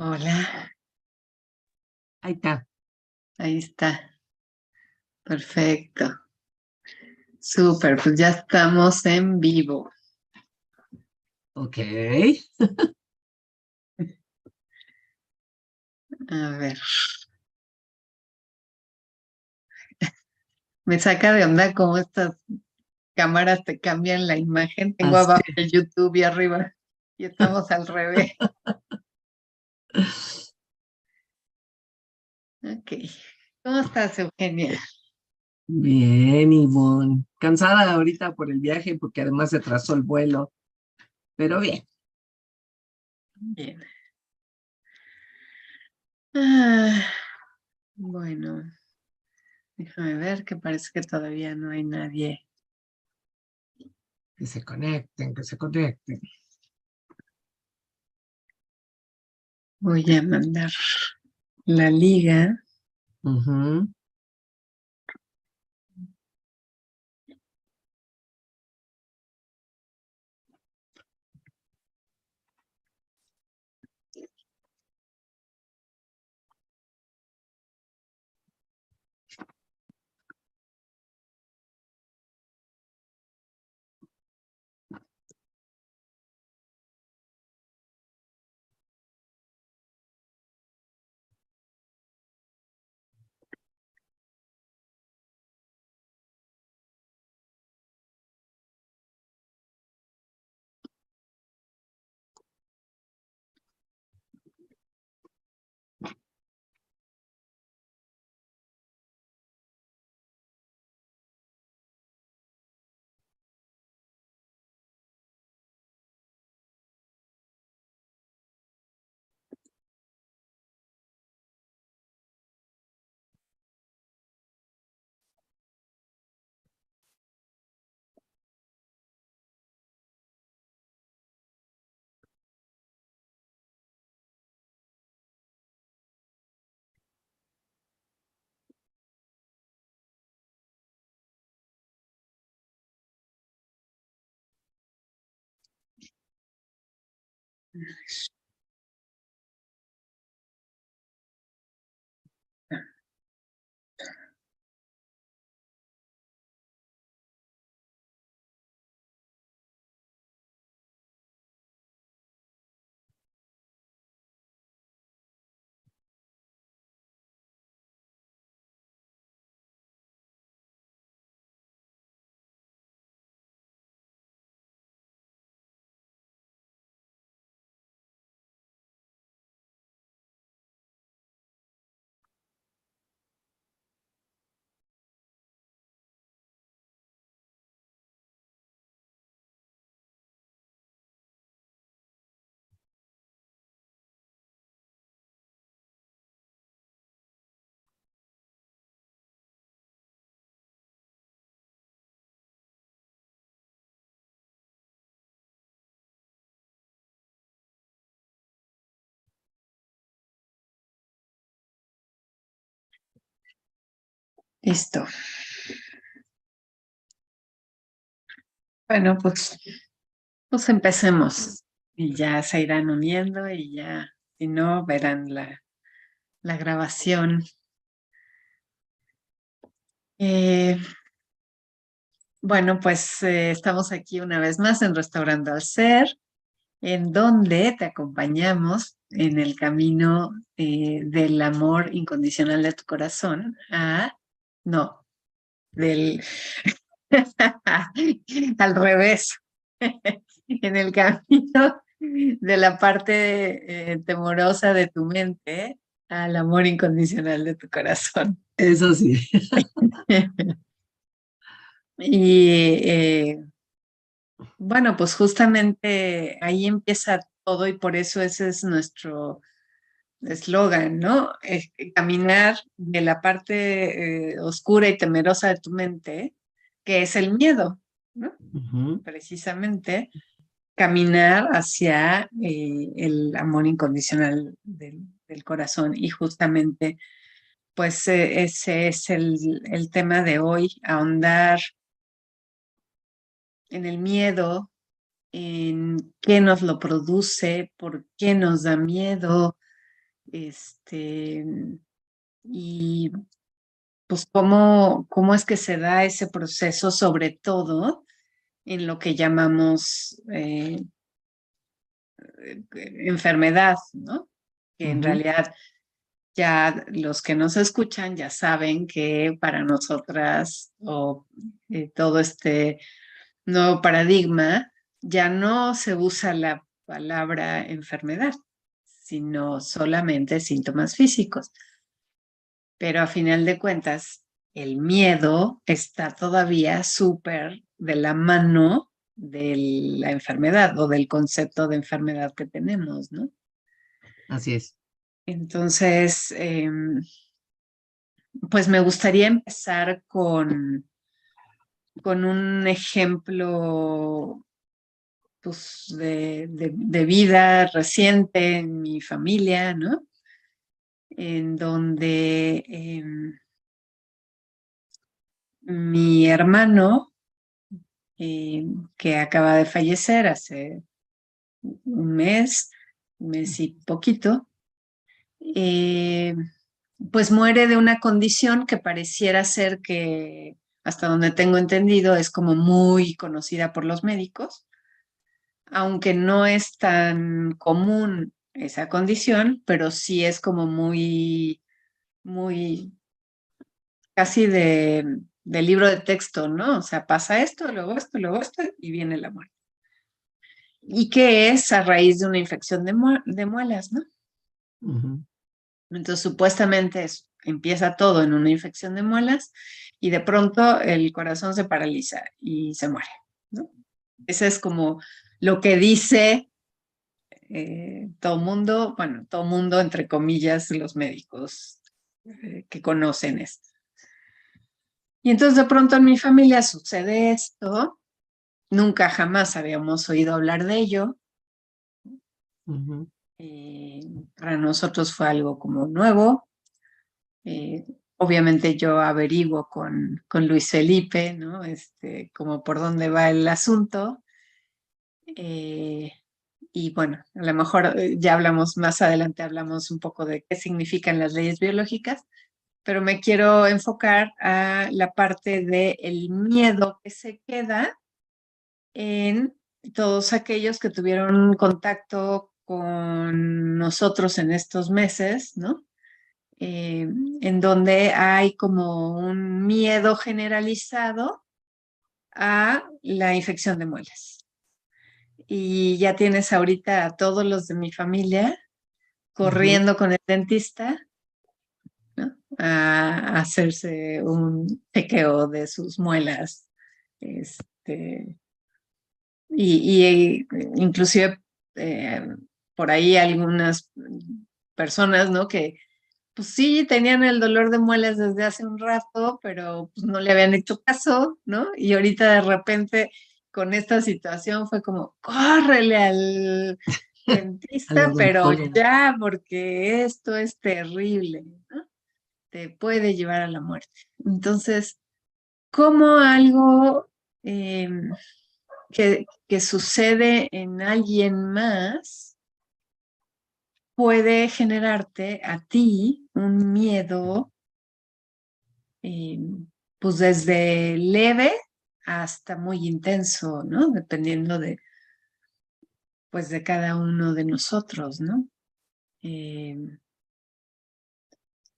Hola, Ahí está. ahí está. Perfecto. Súper, pues ya estamos en vivo. Ok. A ver, me saca de onda cómo estas cámaras te cambian la imagen. Tengo Así. abajo el YouTube y arriba y estamos al revés. Ok. ¿Cómo estás, Eugenia? Bien, Ivonne. Cansada ahorita por el viaje porque además se atrasó el vuelo, pero bien. Bien. Ah, bueno, déjame ver que parece que todavía no hay nadie. Que se conecten, que se conecten. Voy a mandar la liga. Ujú. Listo. Bueno, pues empecemos y ya se irán uniendo y ya, si no, verán la grabación. Eh, bueno, pues estamos aquí una vez más en Restaurando al Ser, en donde te acompañamos en el camino del amor incondicional de tu corazón no, del, al revés, en el camino de la parte temorosa de tu mente al amor incondicional de tu corazón. Eso sí. Y bueno, pues justamente ahí empieza todo y por eso ese es nuestro eslogan, ¿no? Caminar de la parte oscura y temerosa de tu mente, que es el miedo, ¿no? Ujú. Precisamente caminar hacia el amor incondicional del corazón y justamente pues ese es el tema de hoy, ahondar en el miedo, en qué nos lo produce, por qué nos da miedo, Este, y pues cómo es que se da ese proceso, sobre todo en lo que llamamos enfermedad, ¿no? Que en Ujú. realidad ya los que nos escuchan ya saben que para nosotras o todo este nuevo paradigma ya no se usa la palabra enfermedad, sino solamente síntomas físicos. Pero a final de cuentas, el miedo está todavía súper de la mano de la enfermedad o del concepto de enfermedad que tenemos, ¿no? Así es. Entonces, pues me gustaría empezar con un ejemplo pues, de vida reciente en mi familia, ¿no? En donde mi hermano, que acaba de fallecer hace un mes y poquito, eh, pues muere de una condición que pareciera ser que, hasta donde tengo entendido, es como muy conocida por los médicos, aunque no es tan común esa condición, pero sí es como muy casi de libro de texto, ¿no? O sea, pasa esto, luego esto y viene la muerte. Y que es a raíz de una infección de muelas, ¿no? Ujú. Entonces, supuestamente empieza todo en una infección de muelas y de pronto el corazón se paraliza y se muere, ¿no? Ese es como lo que dice todo mundo, bueno, todo mundo, entre comillas, los médicos que conocen esto. Y entonces de pronto en mi familia sucede esto, nunca jamás habíamos oído hablar de ello, Ujú. eh, para nosotros fue algo como nuevo. Eh, Obviamente yo averiguo con Luis Felipe, ¿no? Como por dónde va el asunto. Eh, y bueno, a lo mejor ya hablamos más adelante, hablamos un poco de qué significan las leyes biológicas, pero me quiero enfocar a la parte del miedo que se queda en todos aquellos que tuvieron contacto con nosotros en estos meses, ¿no? Eh, en donde hay como un miedo generalizado a la infección de muelas. Y ya tienes ahorita a todos los de mi familia Ujú. corriendo con el dentista, ¿no? A hacerse un chequeo de sus muelas. Este, inclusive eh, por ahí algunas personas, ¿no? Que pues sí, tenían el dolor de muelas desde hace un rato, pero pues, no le habían hecho caso, ¿no? Y ahorita de repente con esta situación fue como, córrele al Al dentista, pero odontólogo. ya, porque esto es terrible, ¿no? Te puede llevar a la muerte. Entonces, ¿cómo algo que sucede en alguien más puede generarte a ti un miedo, eh, pues desde leve hasta muy intenso, ¿no? Dependiendo pues de cada uno de nosotros, ¿no? Eh,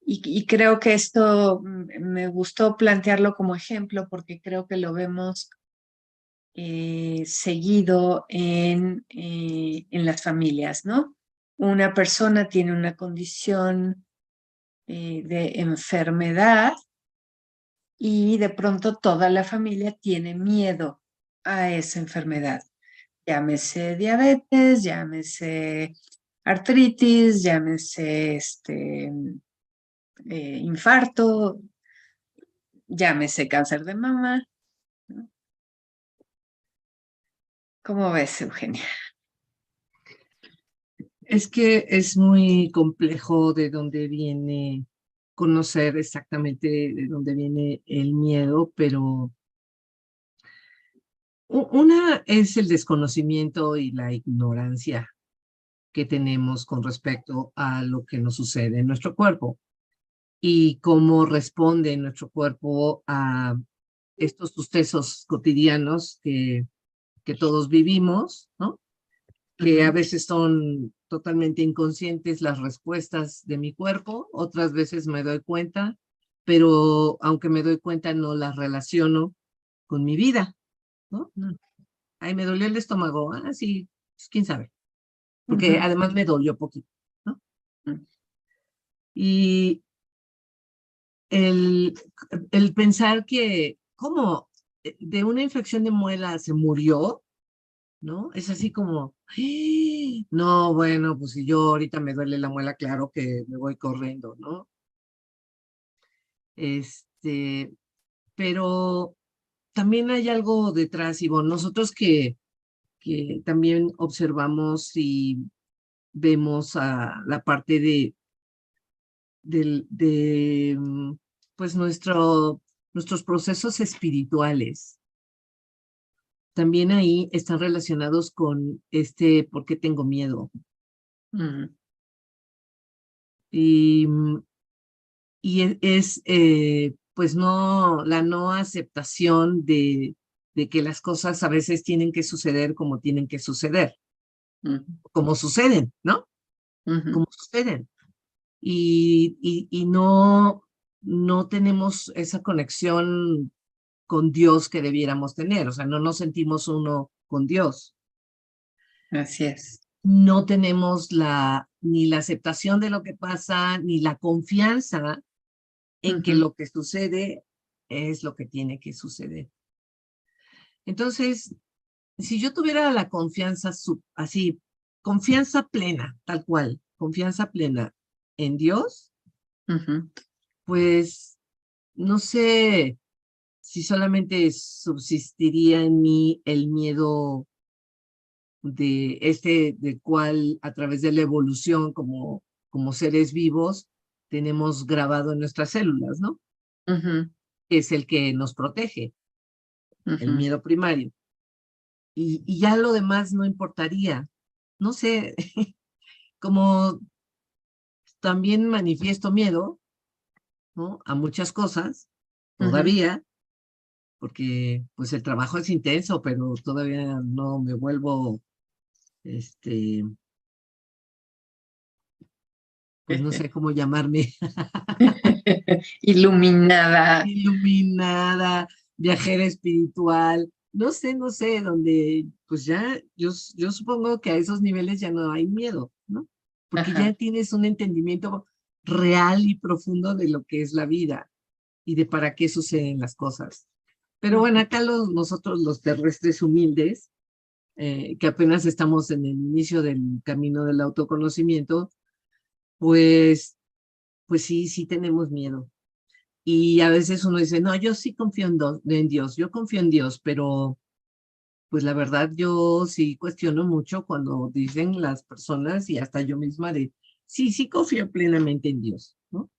y creo que esto me gustó plantearlo como ejemplo porque creo que lo vemos seguido en las familias, ¿no? Una persona tiene una condición de enfermedad y de pronto toda la familia tiene miedo a esa enfermedad. Llámese diabetes, llámese artritis, llámese infarto, llámese cáncer de mama, ¿no? ¿Cómo ves, Eugenia? Es que es muy complejo de dónde viene, conocer exactamente de dónde viene el miedo, pero una es el desconocimiento y la ignorancia que tenemos con respecto a lo que nos sucede en nuestro cuerpo y cómo responde nuestro cuerpo a estos sucesos cotidianos que todos vivimos, ¿no? Que a veces son totalmente inconscientes las respuestas de mi cuerpo, otras veces me doy cuenta, pero aunque me doy cuenta no las relaciono con mi vida, ¿no? Ay, me dolió el estómago, ah, sí, pues, quién sabe, porque además me dolió poquito, ¿no? Y el, el pensar que, ¿cómo? De una infección de muela se murió, ¿no? Es así como, ¡ah! No, bueno, pues si yo ahorita me duele la muela, claro que me voy corriendo, ¿no? Pero también hay algo detrás, Ivonne, nosotros que también observamos y vemos a la parte de pues nuestros procesos espirituales. También ahí están relacionados con ¿por qué tengo miedo? Y, pues no, la no aceptación de que las cosas a veces tienen que suceder como tienen que suceder, como suceden, ¿no? Como suceden. Y no tenemos esa conexión con Dios que debiéramos tener, o sea, no nos sentimos uno con Dios. Así es. No tenemos ni la aceptación de lo que pasa, ni la confianza en que lo que sucede es lo que tiene que suceder. Entonces, si yo tuviera la confianza así, confianza plena, tal cual, confianza plena en Dios, pues no sé si solamente subsistiría en mí el miedo del cual a través de la evolución como seres vivos tenemos grabado en nuestras células, ¿no? Es el que nos protege, el miedo primario. Y ya lo demás no importaría. No sé, como también manifiesto miedo, ¿no? A muchas cosas, todavía, porque pues el trabajo es intenso, pero todavía no me vuelvo, pues no sé cómo llamarme, Iluminada. iluminada, viajera espiritual, no sé, donde pues ya, yo supongo que a esos niveles ya no hay miedo, ¿no? Porque ya tienes un entendimiento real y profundo de lo que es la vida y de para qué suceden las cosas. Pero bueno, acá nosotros los terrestres humildes, que apenas estamos en el inicio del camino del autoconocimiento, pues sí tenemos miedo. Y a veces uno dice, no, yo sí confío en Dios, yo confío en Dios, pero pues la verdad yo sí cuestiono mucho cuando dicen las personas y hasta yo misma sí confío plenamente en Dios, ¿no?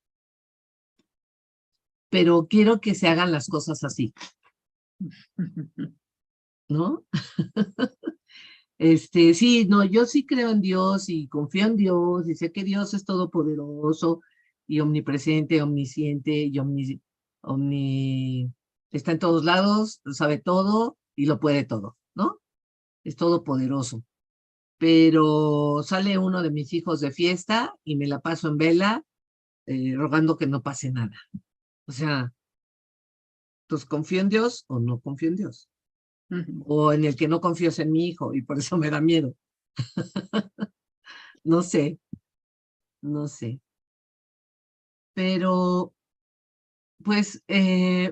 Pero quiero que se hagan las cosas así, ¿no? Sí, no, yo sí creo en Dios y confío en Dios y sé que Dios es todopoderoso y omnipresente, omnisciente y está en todos lados, lo sabe todo y lo puede todo, ¿no? Es todopoderoso. Pero sale uno de mis hijos de fiesta y me la paso en vela rogando que no pase nada. O sea, pues confío en Dios o no confío en Dios. O en el que no confío es en mi hijo y por eso me da miedo. No sé, no sé. Pero, pues,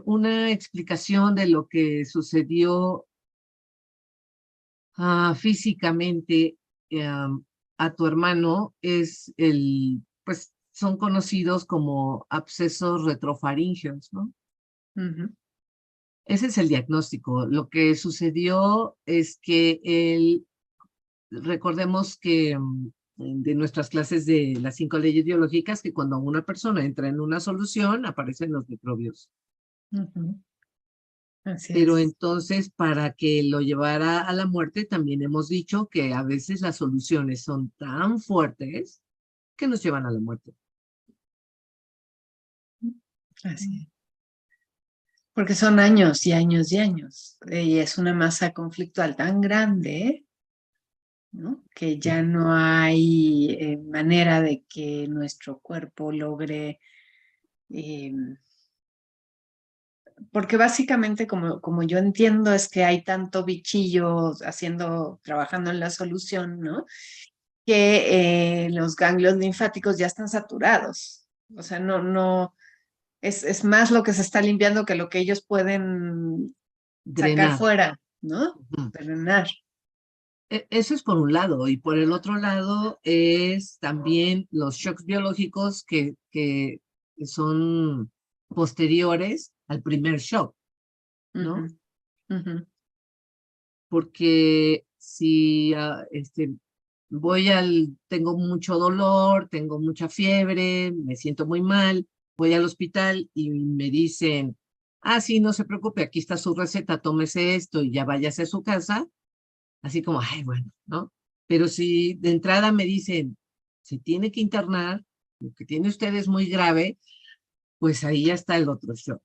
una explicación de lo que sucedió físicamente a tu hermano es pues, son conocidos como abscesos retrofaringeos, ¿no? Ese es el diagnóstico. Lo que sucedió es que recordemos que de nuestras clases de las 5 leyes biológicas, que cuando una persona entra en una solución, aparecen los microbios. Así Pero es. entonces, para que lo llevara a la muerte, también hemos dicho que a veces las soluciones son tan fuertes que nos llevan a la muerte. Así es. Porque son años y años y años. Y es una masa conflictual tan grande, ¿no? Que ya no hay manera de que nuestro cuerpo logre, eh, porque básicamente como yo entiendo es que hay tanto bichillo trabajando en la solución, ¿no? Que los ganglios linfáticos ya están saturados. O sea, no, es más lo que se está limpiando que lo que ellos pueden sacar Drenar. fuera, ¿no? Ujú. Drenar. Eso es por un lado, y por el otro lado es también los shocks biológicos que son posteriores al primer shock, Ujú, ¿no? ujú, Porque si tengo mucho dolor, tengo mucha fiebre, me siento muy mal, voy al hospital y me dicen, ah, sí, no se preocupe, aquí está su receta, tómese esto y ya váyase a su casa, así como, ay, bueno, ¿no? Pero si de entrada me dicen, se tiene que internar, lo que tiene usted es muy grave, pues ahí ya está el otro shock,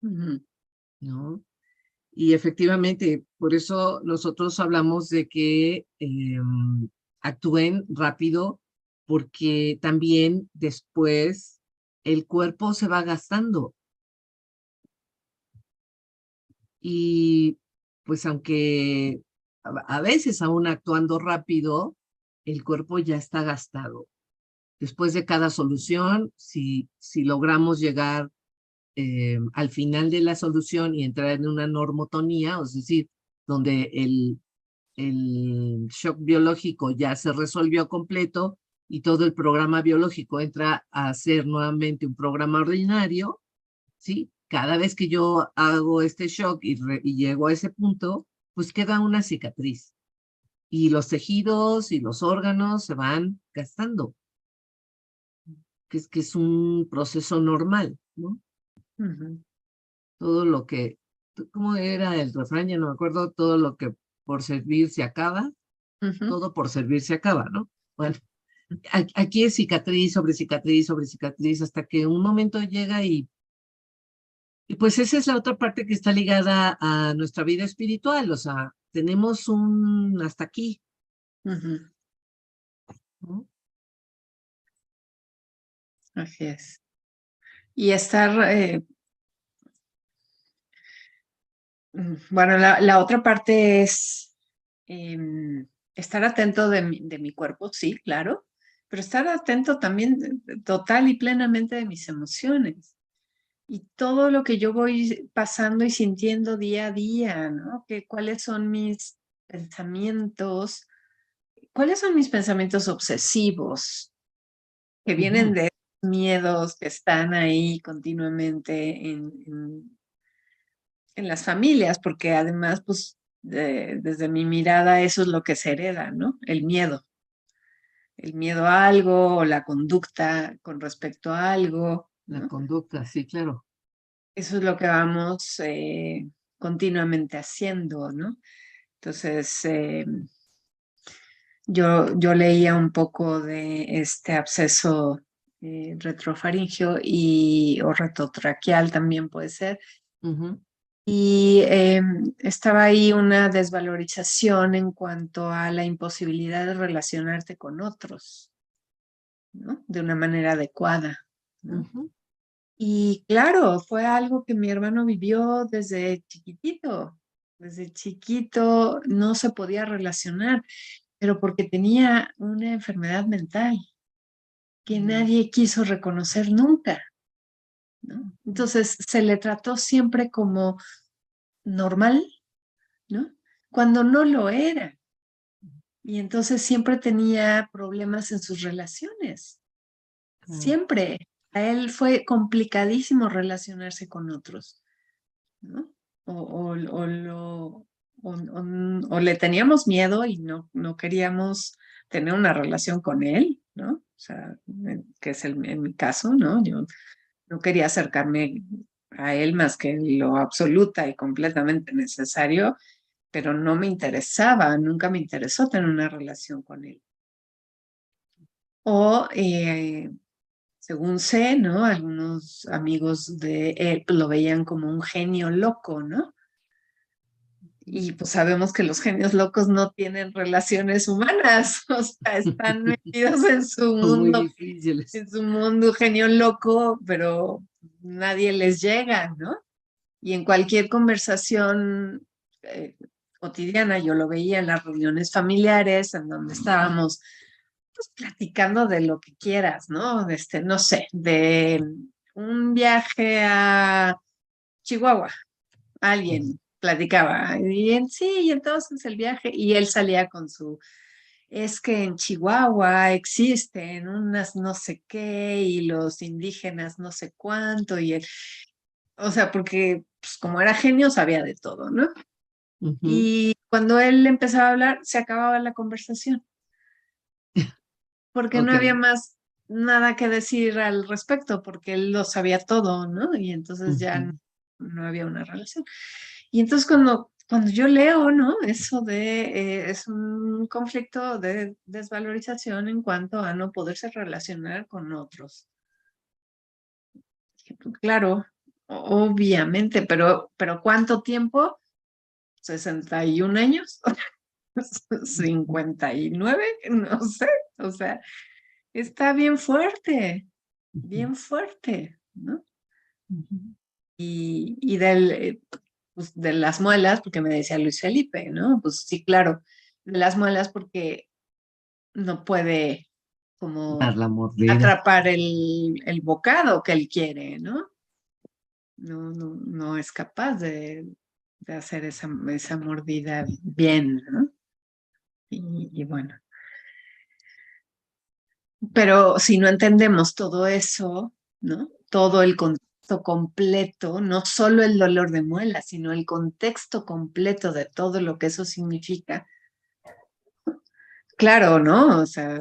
ujú, ¿no? Y efectivamente, por eso nosotros hablamos de que actúen rápido, porque también después el cuerpo se va gastando. Y pues aunque a veces aún actuando rápido, el cuerpo ya está gastado. Después de cada solución, si logramos llegar al final de la solución y entrar en una normotonía, es decir, donde el shock biológico ya se resolvió completo y todo el programa biológico entra a ser nuevamente un programa ordinario, ¿sí? Cada vez que yo hago este shock y llego a ese punto, pues queda una cicatriz y los tejidos y los órganos se van gastando, que es un proceso normal, ¿no? ujú, Todo lo que, ¿cómo era el refrán? Ya no me acuerdo, todo lo que por servir se acaba, ujú. todo por servir se acaba, ¿no? Bueno, aquí es cicatriz sobre cicatriz sobre cicatriz hasta que un momento llega y pues esa es la otra parte que está ligada a nuestra vida espiritual, o sea, tenemos un hasta aquí, Ujú, ¿no? así es. Y estar, bueno, la otra parte es estar atento de mi cuerpo, sí, claro, pero estar atento también total y plenamente de mis emociones y todo lo que yo voy pasando y sintiendo día a día, ¿no? Que cuáles son mis pensamientos, cuáles son mis pensamientos obsesivos que vienen Ujú. de miedos que están ahí continuamente en las familias, porque además, pues, desde mi mirada, eso es lo que se hereda, ¿no? El miedo a algo o la conducta con respecto a algo, La ¿no? conducta, sí, claro. Eso es lo que vamos continuamente haciendo, ¿no? Entonces, yo leía un poco de este absceso retrofaringeo o retotraqueal también puede ser. Ujú. Y estaba ahí una desvalorización en cuanto a la imposibilidad de relacionarte con otros, ¿no? De una manera adecuada, ¿no? Ujú. Y claro, fue algo que mi hermano vivió desde chiquitito. Desde chiquito no se podía relacionar, pero porque tenía una enfermedad mental que Ujú. nadie quiso reconocer nunca, ¿no? Entonces se le trató siempre como normal, ¿no? Cuando no lo era. Y entonces siempre tenía problemas en sus relaciones. Claro. Siempre. A él fue complicadísimo relacionarse con otros, ¿no? O le teníamos miedo y no queríamos tener una relación con él, ¿no? O sea, que es en mi caso, ¿no? Yo no quería acercarme a él más que lo absoluta y completamente necesario, pero no me interesaba, nunca me interesó tener una relación con él. O, según sé, ¿no? Algunos amigos de él lo veían como un genio loco, ¿no? Y pues sabemos que los genios locos no tienen relaciones humanas, o sea, están metidos Son muy difíciles. en su mundo genio loco, pero nadie les llega, ¿no? Y en cualquier conversación eh, cotidiana, yo lo veía en las reuniones familiares, en donde estábamos pues platicando de lo que quieras, ¿no? No sé, de un viaje a Chihuahua, alguien platicaba, y sí, y entonces el viaje, y él salía con su, es que en Chihuahua existen unas no sé qué, y los indígenas no sé cuánto, y él, o sea, porque pues, como era genio, sabía de todo, ¿no? Ujú. Y cuando él empezaba a hablar, se acababa la conversación, porque no Ok. había más nada que decir al respecto, porque él lo sabía todo, ¿no? Y entonces ya no, Ujú. no había una relación. Y entonces cuando yo leo, ¿no? Eso de, es un conflicto de desvalorización en cuanto a no poderse relacionar con otros. Claro, obviamente, pero ¿cuánto tiempo? 61 años, 59, no sé, o sea, está Ujú. bien fuerte, ¿no? Ujú. Y pues, de las muelas, porque me decía Luis Felipe, ¿no? Pues sí, claro, de las muelas porque no puede Dar como la mordida. atrapar el bocado que él quiere, ¿no? No es capaz de hacer esa mordida bien, ¿no? Y bueno, pero si no entendemos todo eso, ¿no? Todo el contexto completo, no solo el dolor de muela, sino el contexto completo de todo lo que eso significa. Claro, ¿no? O sea,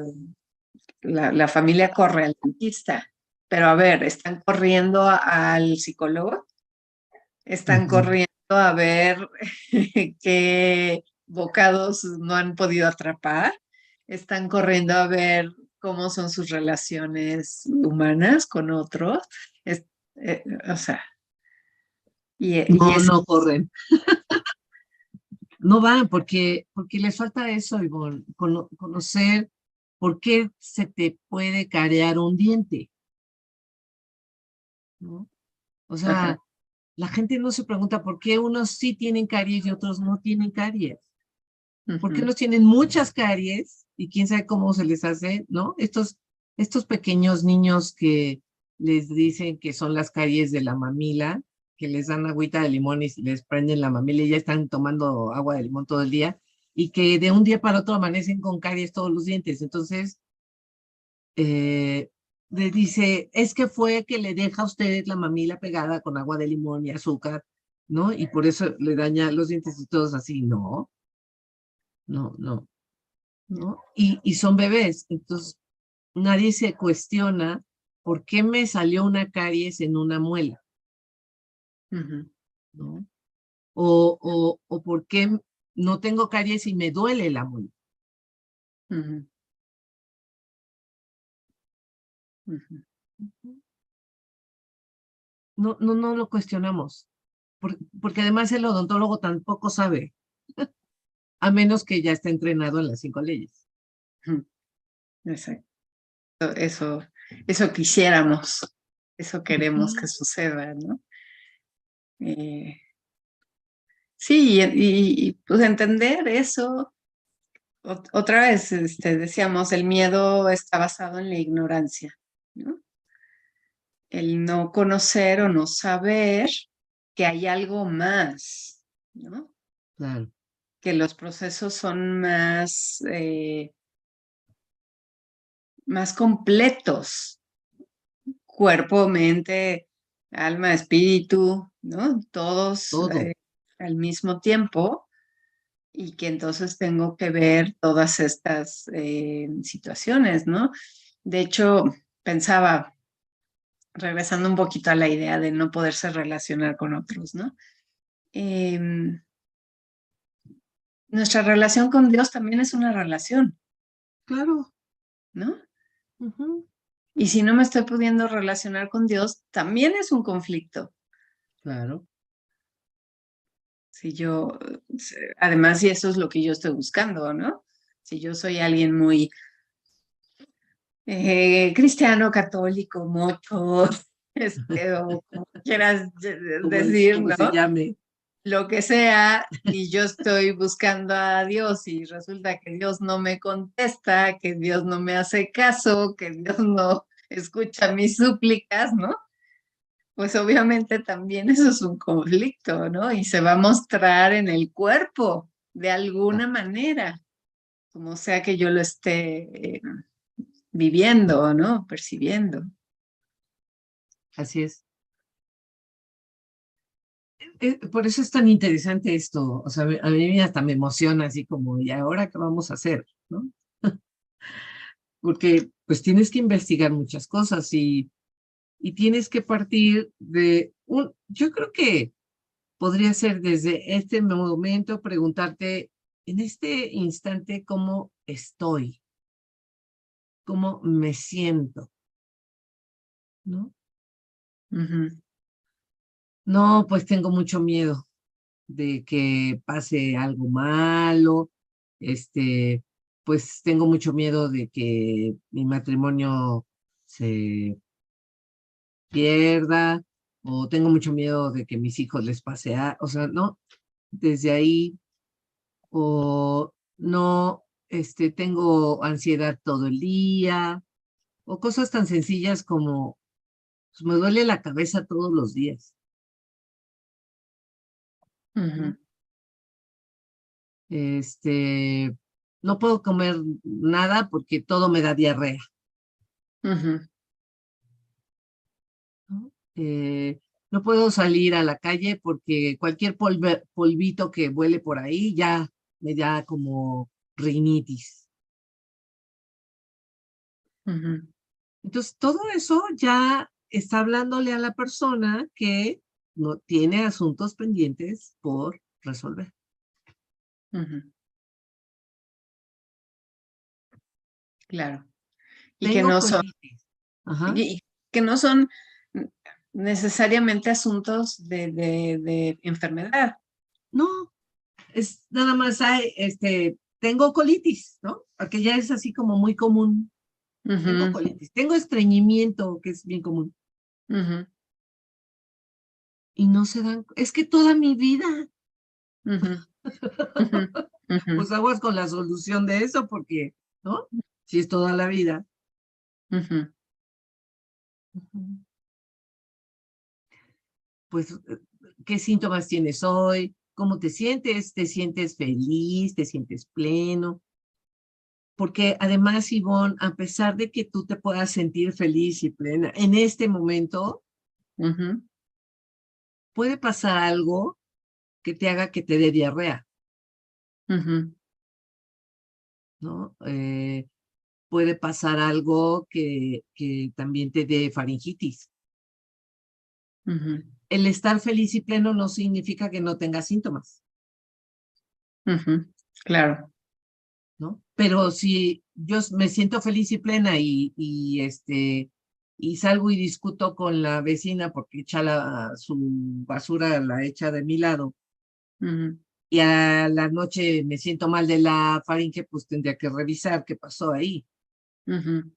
la familia corre al dentista, pero a ver, ¿están corriendo al psicólogo? ¿Están Ujú. corriendo a ver qué bocados no han podido atrapar? ¿Están corriendo a ver cómo son sus relaciones humanas con otros? Es- o sea, y No, es... no corren. No van porque les falta eso, Ivonne, conocer por qué se te puede carear un diente, ¿no? O Ajá, sea, la gente no se pregunta por qué unos sí tienen caries y otros no tienen caries. ¿Por qué ujú, unos tienen muchas caries y quién sabe cómo se les hace, ¿no? Estos pequeños niños que les dicen que son las caries de la mamila, que les dan agüita de limón y les prenden la mamila y ya están tomando agua de limón todo el día y que de un día para otro amanecen con caries todos los dientes. Entonces, eh, le dice, es que fue que le deja a usted la mamila pegada con agua de limón y azúcar, ¿no? Y por eso le daña los dientes y todos así, no, no, no, ¿no? Y son bebés, entonces nadie se cuestiona por qué me salió una caries en una muela, ujú, ¿no? O por qué no tengo caries y me duele la muela. ujú, ujú. No, no, no lo cuestionamos, porque además el odontólogo tampoco sabe, a menos que ya esté entrenado en las 5 leyes. Ujú. Exacto. Eso, eso quisiéramos, eso queremos que Ujú. suceda, ¿no? Eh, sí, pues entender eso. Otra vez, decíamos, el miedo está basado en la ignorancia, ¿no? El no conocer o no saber que hay algo más, ¿no? Claro, Que los procesos son más completos, cuerpo, mente, alma, espíritu, ¿no? Todos todo. al mismo tiempo y que entonces tengo que ver todas estas situaciones, ¿no? De hecho, pensaba, regresando un poquito a la idea de no poderse relacionar con otros, ¿no? Em, Nuestra relación con Dios también es una relación, Claro. ¿no? Ujú. Y si no me estoy pudiendo relacionar con Dios, también es un conflicto. Claro. Si yo, además, si eso es lo que yo estoy buscando, ¿no? Si yo soy alguien muy cristiano, católico, mocho, o como quieras decir, Como se ¿no? llame. Lo que sea, y yo estoy buscando a Dios y resulta que Dios no me contesta, que Dios no me hace caso, que Dios no escucha mis súplicas, ¿no? Pues obviamente también eso es un conflicto, ¿no? Y se va a mostrar en el cuerpo de Ah, alguna manera, como sea que yo lo esté viviendo, ¿no? Percibiendo. así es. Por eso es tan interesante esto. O sea, a mí hasta me emociona así como, ¿y ahora qué vamos a hacer? ¿No? Porque pues tienes que investigar muchas cosas y tienes que partir de yo creo que podría ser desde este momento preguntarte en este instante cómo estoy, cómo me siento, ¿no? Ujú, No, pues tengo mucho miedo de que pase algo malo, este, pues tengo mucho miedo de que mi matrimonio se pierda, o tengo mucho miedo de que mis hijos les pase o sea, no, desde ahí, o no, tengo ansiedad todo el día, o cosas tan sencillas como, pues, me duele la cabeza todos los días, ¿no? ujú, Este, no puedo comer nada porque todo me da diarrea, ujú, ¿no? No puedo salir a la calle porque cualquier polvito que vuele por ahí ya me da como rinitis. ujú, Entonces, todo eso ya está hablándole a la persona que no tiene asuntos pendientes por resolver. ujú. Claro. Y que Tengo no son, colitis. Ajá. y que no son necesariamente asuntos de enfermedad. No, es nada más tengo colitis, ¿no? Porque ya es así como muy común. Tengo Ujú, colitis. Tengo estreñimiento, que es bien común. ujú, Y no se dan, es que toda mi vida, ujú, ujú, ujú, pues aguas con la solución de eso, porque, ¿no? Si es toda la vida. ujú, Ujú. Pues, ¿qué síntomas tienes hoy? ¿Cómo te sientes? ¿Te sientes feliz? ¿Te sientes pleno? Porque además, Ivonne, a pesar de que tú te puedas sentir feliz y plena en este momento, ujú, puede pasar algo que te haga que te dé diarrea, ujú, ¿no? Puede pasar algo que también te dé faringitis. ujú, El estar feliz y pleno no significa que no tengas síntomas, ujú. Claro. ¿no? Pero si yo me siento feliz y plena y salgo y discuto con la vecina porque echa su basura, la echa de mi lado, Ujú, y a la noche me siento mal de la faringe, pues tendría que revisar qué pasó ahí. ujú,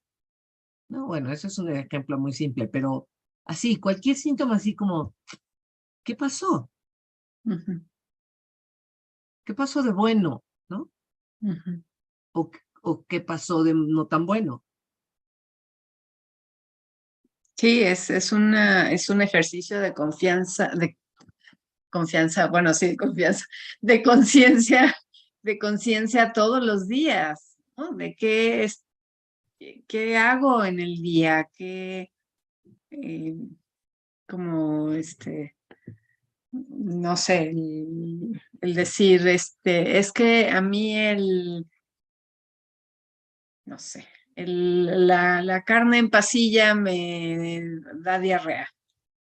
No, bueno, eso es un ejemplo muy simple, pero así, cualquier síntoma así como, ¿qué pasó? ujú, ¿Qué pasó de bueno? ¿No? ujú. O qué pasó de no tan bueno. Sí, es un ejercicio de confianza, bueno, sí, confianza, de conciencia todos los días, ¿no? De qué hago en el día, eh, como no sé, el decir, es que a mí no sé, la carne en pasilla me da diarrea.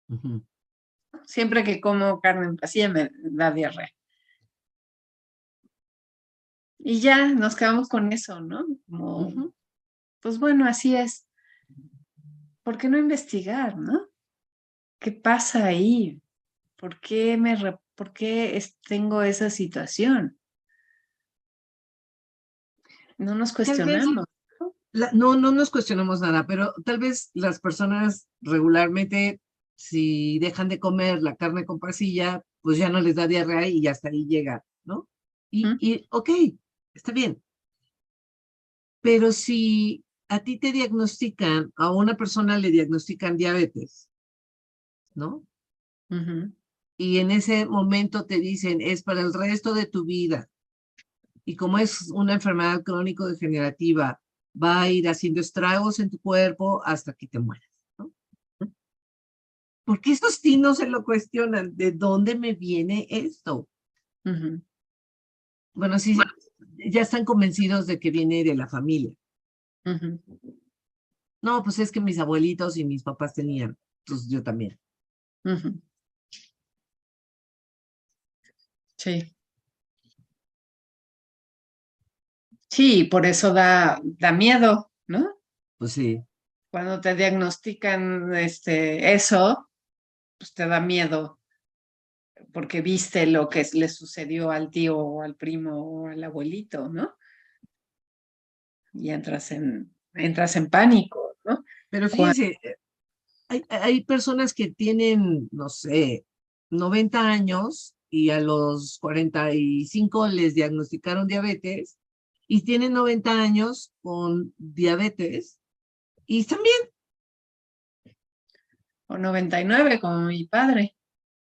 Ujú, Siempre que como carne en pasilla me da diarrea. Y ya nos quedamos con eso, ¿no? Como, ujú. pues bueno, así es. ¿Por qué no investigar, no? ¿Qué pasa ahí? ¿Por qué tengo esa situación? No nos Tal vez, cuestionamos, ¿no? no nos cuestionamos nada, pero tal vez las personas regularmente, si dejan de comer la carne con pasilla, pues ya no les da diarrea y hasta ahí llega, ¿no? ¿Mm? Ok, está bien. Pero si a ti te diagnostican, a una persona le diagnostican diabetes, ¿no? Ujú. Y en ese momento te dicen, es para el resto de tu vida. Y como es una enfermedad crónico-degenerativa, va a ir haciendo estragos en tu cuerpo hasta que te mueras, ¿no? Porque estos sí no se lo cuestionan. ¿De dónde me viene esto? Ujú. Bueno, sí, ya están convencidos de que viene de la familia. Ujú. No, pues es que mis abuelitos y mis papás tenían, pues yo también. Ujú. Sí. Sí, por eso da miedo, ¿no? Pues sí. Cuando te diagnostican eso, pues te da miedo porque viste lo que le sucedió al tío o al primo o al abuelito, ¿no? Y entras en pánico, ¿no? Pero Cuando, fíjense, hay personas que tienen, no sé, 90 años y a los 45 les diagnosticaron diabetes y tienen 90 años con diabetes y están bien. o 99 como mi padre,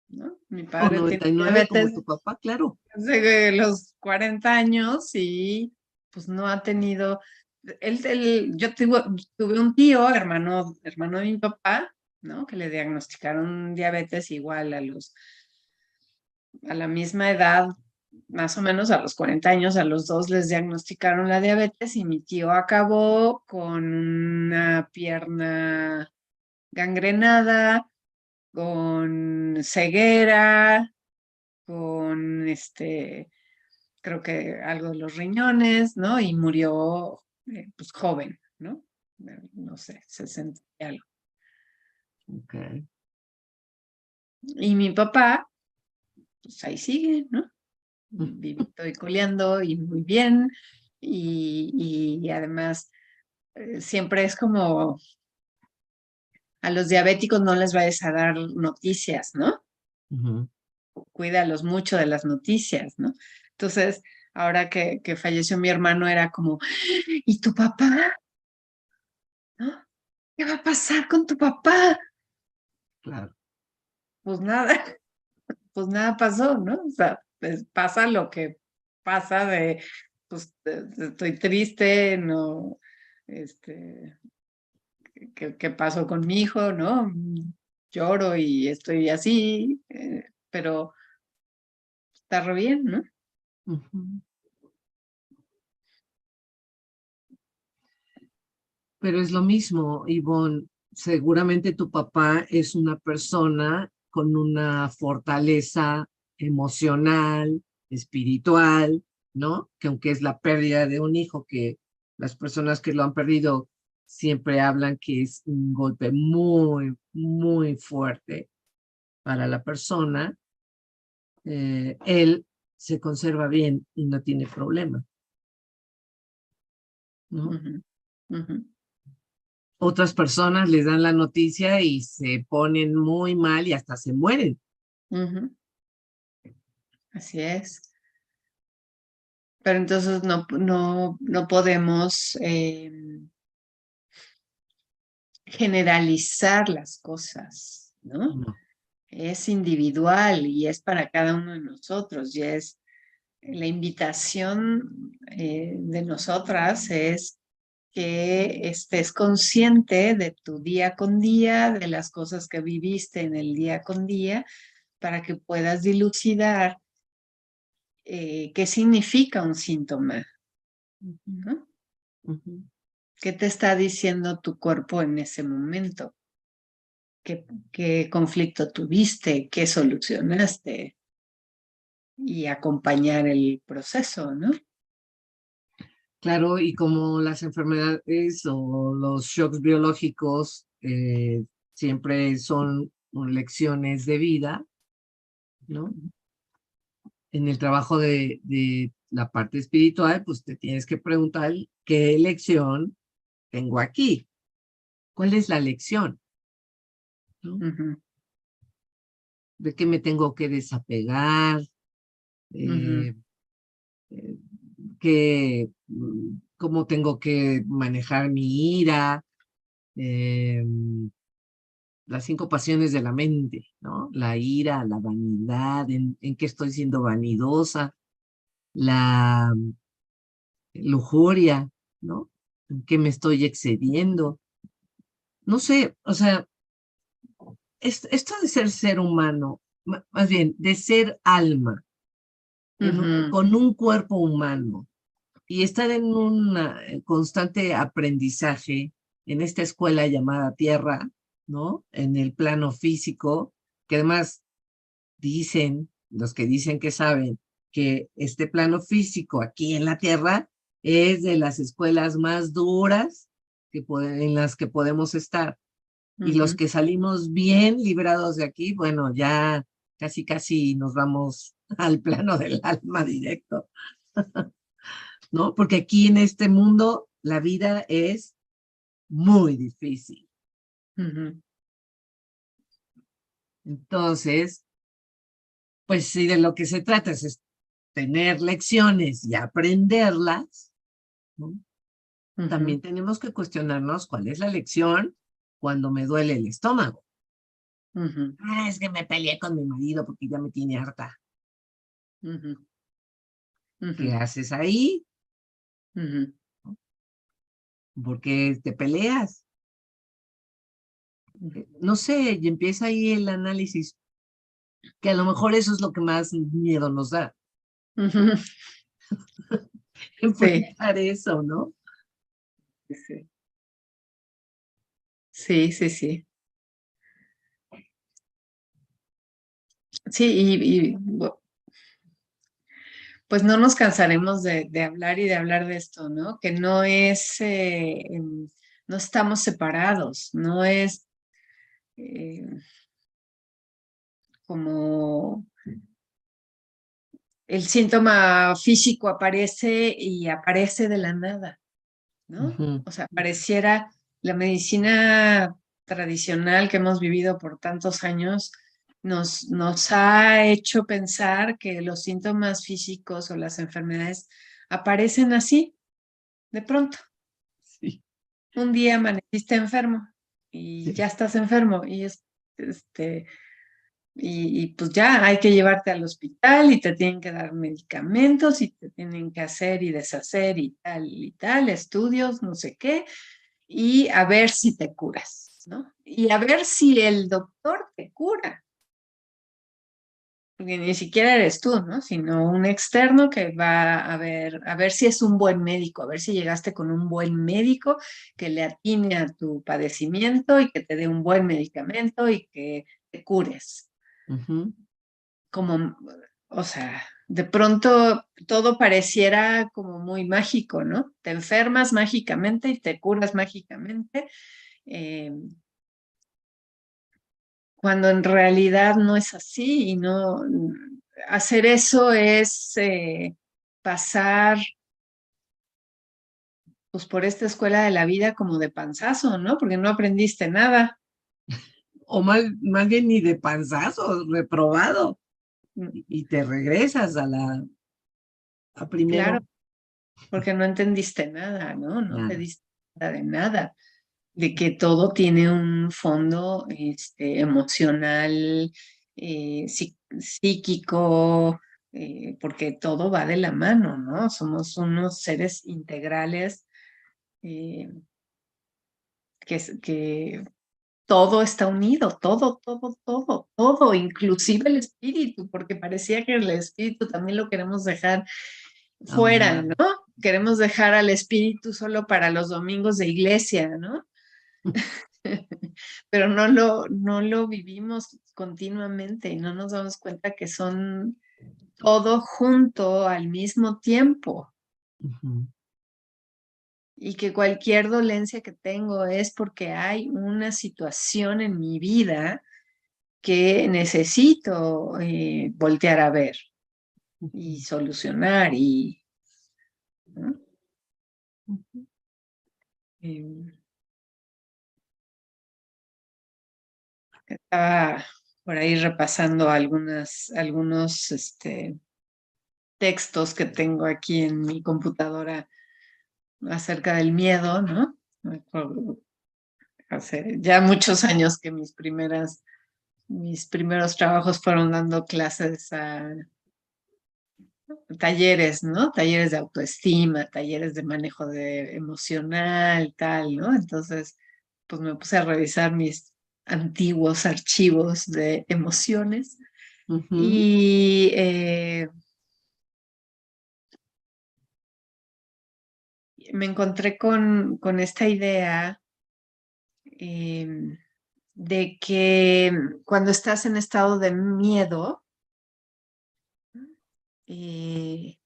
¿no? Mi O padre tiene 99 como diabetes tu papá, claro. desde los 40 años y pues no ha tenido, yo tuve un tío, hermano de mi papá, ¿no? Que le diagnosticaron diabetes igual a la misma edad, más o menos a los 40 años, a los dos les diagnosticaron la diabetes y mi tío acabó con una pierna gangrenada, con ceguera, con creo que algo de los riñones, ¿no? Y murió pues joven, ¿no? No sé, 60 y algo. Ok. Y mi papá, pues ahí sigue, ¿no? Vivito y coleando y muy bien. Y además siempre es como a los diabéticos no les vayas a dar noticias, ¿no? Ujú. Cuídalos mucho de las noticias, ¿no? Entonces, ahora que falleció mi hermano era como, ¿y tu papá? ¿No? ¿Qué va a pasar con tu papá? Claro. Pues nada, pues nada pasó, ¿no? O sea, pues pasa lo que pasa pues estoy triste, no, este, ¿qué pasó con mi hijo, no? Lloro y estoy así, pero está re bien, ¿no? Ujú. Pero es lo mismo, Ivonne. Seguramente tu papá es una persona con una fortaleza emocional, espiritual, ¿no? Que aunque es la pérdida de un hijo, que las personas que lo han perdido siempre hablan que es un golpe muy, muy fuerte para la persona, él se conserva bien y no tiene problema, ¿no? Ujú, ujú, Otras personas les dan la noticia y se ponen muy mal y hasta se mueren. ujú. Así es. Pero entonces no podemos generalizar las cosas, ¿no? No. Es individual y es para cada uno de nosotros y es la invitación de nosotras es que estés consciente de tu día con día, de las cosas que viviste en el día con día, para que puedas dilucidar qué significa un síntoma, Ujú, ¿no? ujú. ¿Qué te está diciendo tu cuerpo en ese momento? ¿Qué conflicto tuviste? ¿Qué solucionaste? Y acompañar el proceso, ¿no? Claro, y como las enfermedades o los shocks biológicos siempre son lecciones de vida, ¿no? En el trabajo de la parte espiritual, pues te tienes que preguntar qué lección tengo aquí. ¿Cuál es la lección? ¿No? Ujú, ¿De qué me tengo que desapegar? ujú, Eh, que, cómo tengo que manejar mi ira, eh, las 5 pasiones de la mente, ¿no? La ira, la vanidad, en qué estoy siendo vanidosa, la lujuria, ¿no? En qué me estoy excediendo. No sé, o sea, esto de ser humano, más bien, de ser alma, ujú, con un cuerpo humano, y estar en un constante aprendizaje en esta escuela llamada Tierra, ¿no? En el plano físico, que además dicen, los que dicen que saben, que este plano físico aquí en la Tierra es de las escuelas más duras en las que podemos estar. Y los ujú. que salimos bien librados de aquí, bueno, ya casi, casi nos vamos al plano del alma directo. ¿No? Porque aquí en este mundo la vida es muy difícil. Ujú, Entonces, pues si de lo que se trata es tener lecciones y aprenderlas, ¿no? ujú, También tenemos que cuestionarnos cuál es la lección cuando me duele el estómago. ujú, Ah, es que me peleé con mi marido porque ya me tiene harta. ujú, ¿Qué ujú, haces ahí? ujú, ¿Por qué te peleas? No sé, y empieza ahí el análisis, que a lo mejor eso es lo que más miedo nos da, ujú. Sí, enfrentar eso, ¿no? sí, sí, sí, sí. Sí, pues no nos cansaremos de hablar y de hablar de esto, ¿no? Que no es, no estamos separados, no es eh, como el síntoma físico aparece y aparece de la nada, ¿no? Ujú, O sea, pareciera la medicina tradicional que hemos vivido por tantos años nos ha hecho pensar que los síntomas físicos o las enfermedades aparecen así, de pronto. sí, Un día amaneciste enfermo y ya sí. estás enfermo este, pues ya hay que llevarte al hospital y te tienen que dar medicamentos y te tienen que hacer y deshacer y tal, estudios, no sé qué, y a ver si te curas, ¿no? Y a ver si el doctor te cura, porque ni siquiera eres tú, ¿no? Sino un externo que va a ver si es un buen médico, a ver si llegaste con un buen médico que le atine a tu padecimiento y que te dé un buen medicamento y que te cures. Ujú. Como, o sea, de pronto todo pareciera como muy mágico, ¿no? Te enfermas mágicamente y te curas mágicamente, eh, cuando en realidad no es así y no, hacer eso es pasar pues por esta escuela de la vida como de panzazo, ¿no? Porque no aprendiste nada. O más bien ni de panzazo, reprobado, Mm, y te regresas a claro, primero. porque no entendiste nada, ¿no? No te Nada. diste cuenta de nada, de que todo tiene un fondo emocional, psíquico, porque todo va de la mano, ¿no? Somos unos seres integrales, eh, que todo está unido, todo, inclusive el espíritu, porque parecía que el espíritu también lo queremos dejar A un fuera, lado. ¿no? queremos dejar al espíritu solo para los domingos de iglesia, ¿no? Pero no lo vivimos continuamente y no nos damos cuenta que son todo junto al mismo tiempo. Ujú. Y que cualquier dolencia que tengo es porque hay una situación en mi vida que necesito voltear a ver y solucionar. ¿No? Ujú. Eh, Estaba por ahí repasando algunos textos que tengo aquí en mi computadora acerca del miedo, ¿no? Me acuerdo, hace ya muchos años que mis primeros trabajos fueron dando clases a talleres, ¿no? Talleres de autoestima, talleres de manejo emocional, tal, ¿no? Entonces, pues me puse a revisar mis antiguos archivos de emociones Ujú. y me encontré con esta idea de que cuando estás en estado de miedo, eh,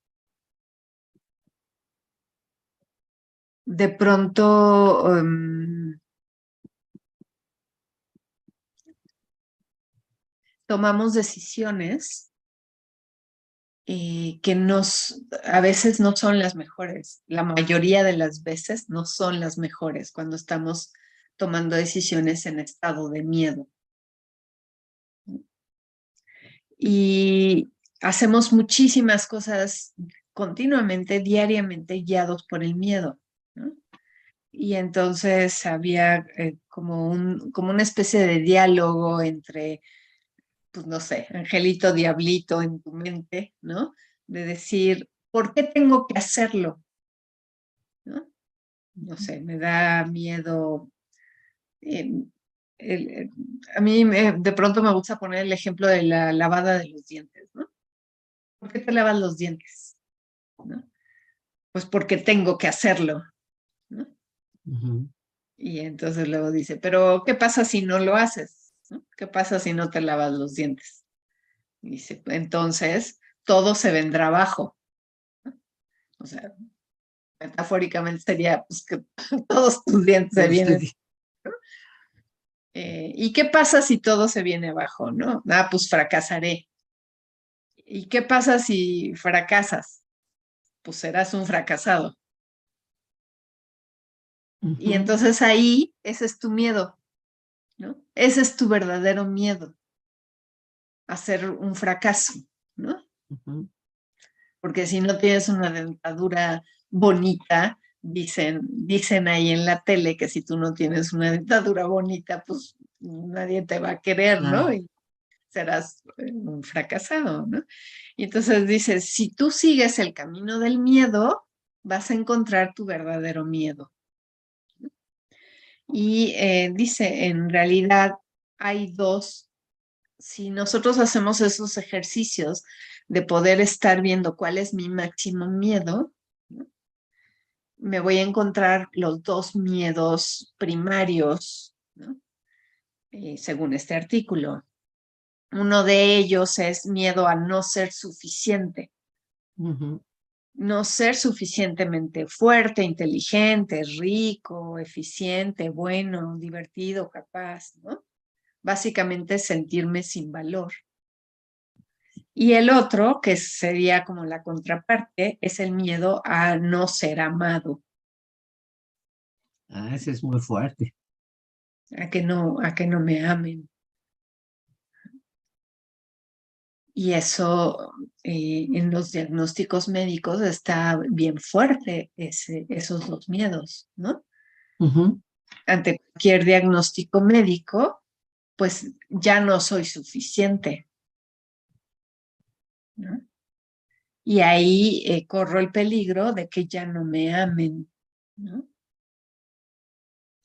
de pronto tomamos decisiones que a veces no son las mejores. La mayoría de las veces no son las mejores cuando estamos tomando decisiones en estado de miedo. Y hacemos muchísimas cosas continuamente, diariamente, guiados por el miedo, ¿no? Y entonces había como una especie de diálogo entre, pues no sé, angelito, diablito en tu mente, ¿no? De decir, ¿por qué tengo que hacerlo? ¿No? No sé, me da miedo. eh, a mí de pronto me gusta poner el ejemplo de la lavada de los dientes, ¿no? ¿Por qué te lavas los dientes? ¿No? Pues porque tengo que hacerlo, ¿no? Ujú. Y entonces luego dice, pero ¿qué pasa si no lo haces? ¿No? ¿Qué pasa si no te lavas los dientes? Y dice, entonces todo se vendrá abajo. O sea, metafóricamente sería pues, que todos tus dientes se vienen. ¿Y qué pasa si todo se viene abajo? ¿No? Ah, pues fracasaré. ¿Y qué pasa si fracasas? Pues serás un fracasado. Y Ujú. entonces ahí, ese es tu miedo, ¿no? Ese es tu verdadero miedo, a ser un fracaso, ¿no? Ujú. Porque si no tienes una dentadura bonita, dicen ahí en la tele que si tú no tienes una dentadura bonita, pues nadie te va a querer, ¿no? Claro. Y serás un fracasado, ¿no? Y entonces dices, si tú sigues el camino del miedo, vas a encontrar tu verdadero miedo. Y dice, en realidad hay dos, si nosotros hacemos esos ejercicios de poder estar viendo cuál es mi máximo miedo, ¿no? Me voy a encontrar los dos miedos primarios, ¿no? Según este artículo. Uno de ellos es miedo a no ser suficiente, Ujú. no ser suficientemente fuerte, inteligente, rico, eficiente, bueno, divertido, capaz, ¿no? Básicamente sentirme sin valor. Y el otro, que sería como la contraparte, es el miedo a no ser amado, Ah, ese es muy fuerte. a que no me amen. Y eso en los diagnósticos médicos está bien fuerte, esos dos miedos, ¿no? Ujú. Ante cualquier diagnóstico médico, pues ya no soy suficiente, ¿no? Y ahí corro el peligro de que ya no me amen, ¿no?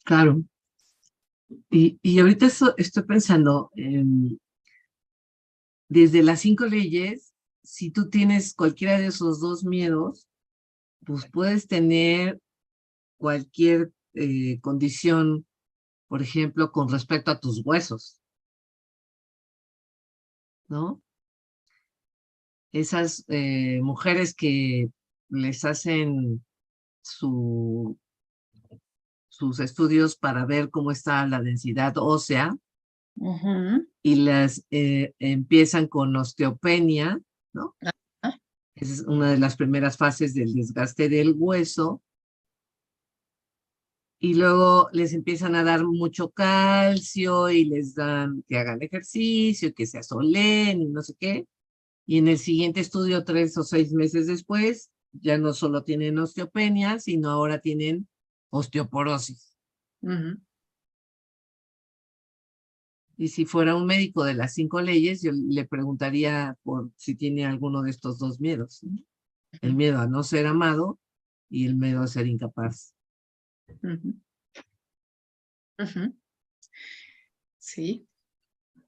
Claro. Y ahorita estoy pensando, desde las 5 leyes, si tú tienes cualquiera de esos dos miedos, pues puedes tener cualquier condición, por ejemplo, con respecto a tus huesos, ¿no? Esas mujeres que les hacen sus estudios para ver cómo está la densidad ósea Ujú. y las empiezan con osteopenia, ¿no? Ah, Esa es una de las primeras fases del desgaste del hueso. Y luego les empiezan a dar mucho calcio y les dan que hagan ejercicio, que se asoleen y no sé qué. Y en el siguiente estudio, 3 o 6 meses después, ya no solo tienen osteopenia, sino ahora tienen osteoporosis. ujú. Y si fuera un médico de las 5 leyes, yo le preguntaría por si tiene alguno de estos dos miedos, ¿no? El miedo a no ser amado y el miedo a ser incapaz. Ujú, ujú. Sí.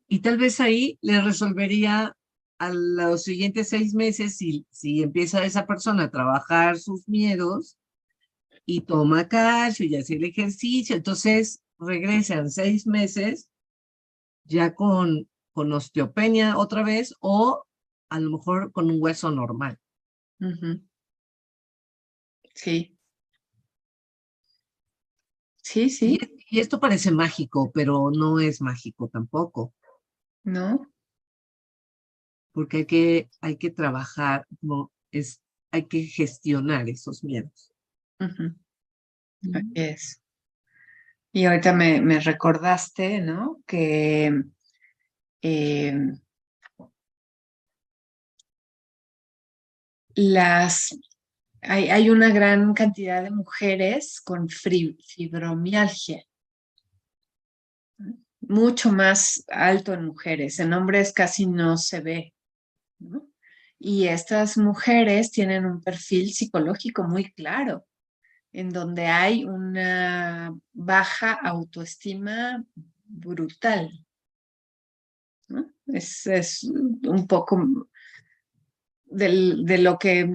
Y tal vez ahí le resolvería a los siguientes 6 meses, si empieza esa persona a trabajar sus miedos y toma calcio y hace el ejercicio, entonces regresan 6 meses ya con osteopenia otra vez o a lo mejor con un hueso normal. Ujú. Sí, sí, Y, sí, y esto parece mágico, pero no es mágico tampoco, ¿no? porque hay que trabajar, hay que gestionar esos miedos. Ujú. Así Mm. es. Y ahorita me recordaste, ¿no? Que eh, las hay una gran cantidad de mujeres con fibromialgia, ¿no? Mucho más alto en mujeres, en hombres casi no se ve, ¿no? Y estas mujeres tienen un perfil psicológico muy claro, en donde hay una baja autoestima brutal, ¿no? Es un poco de lo que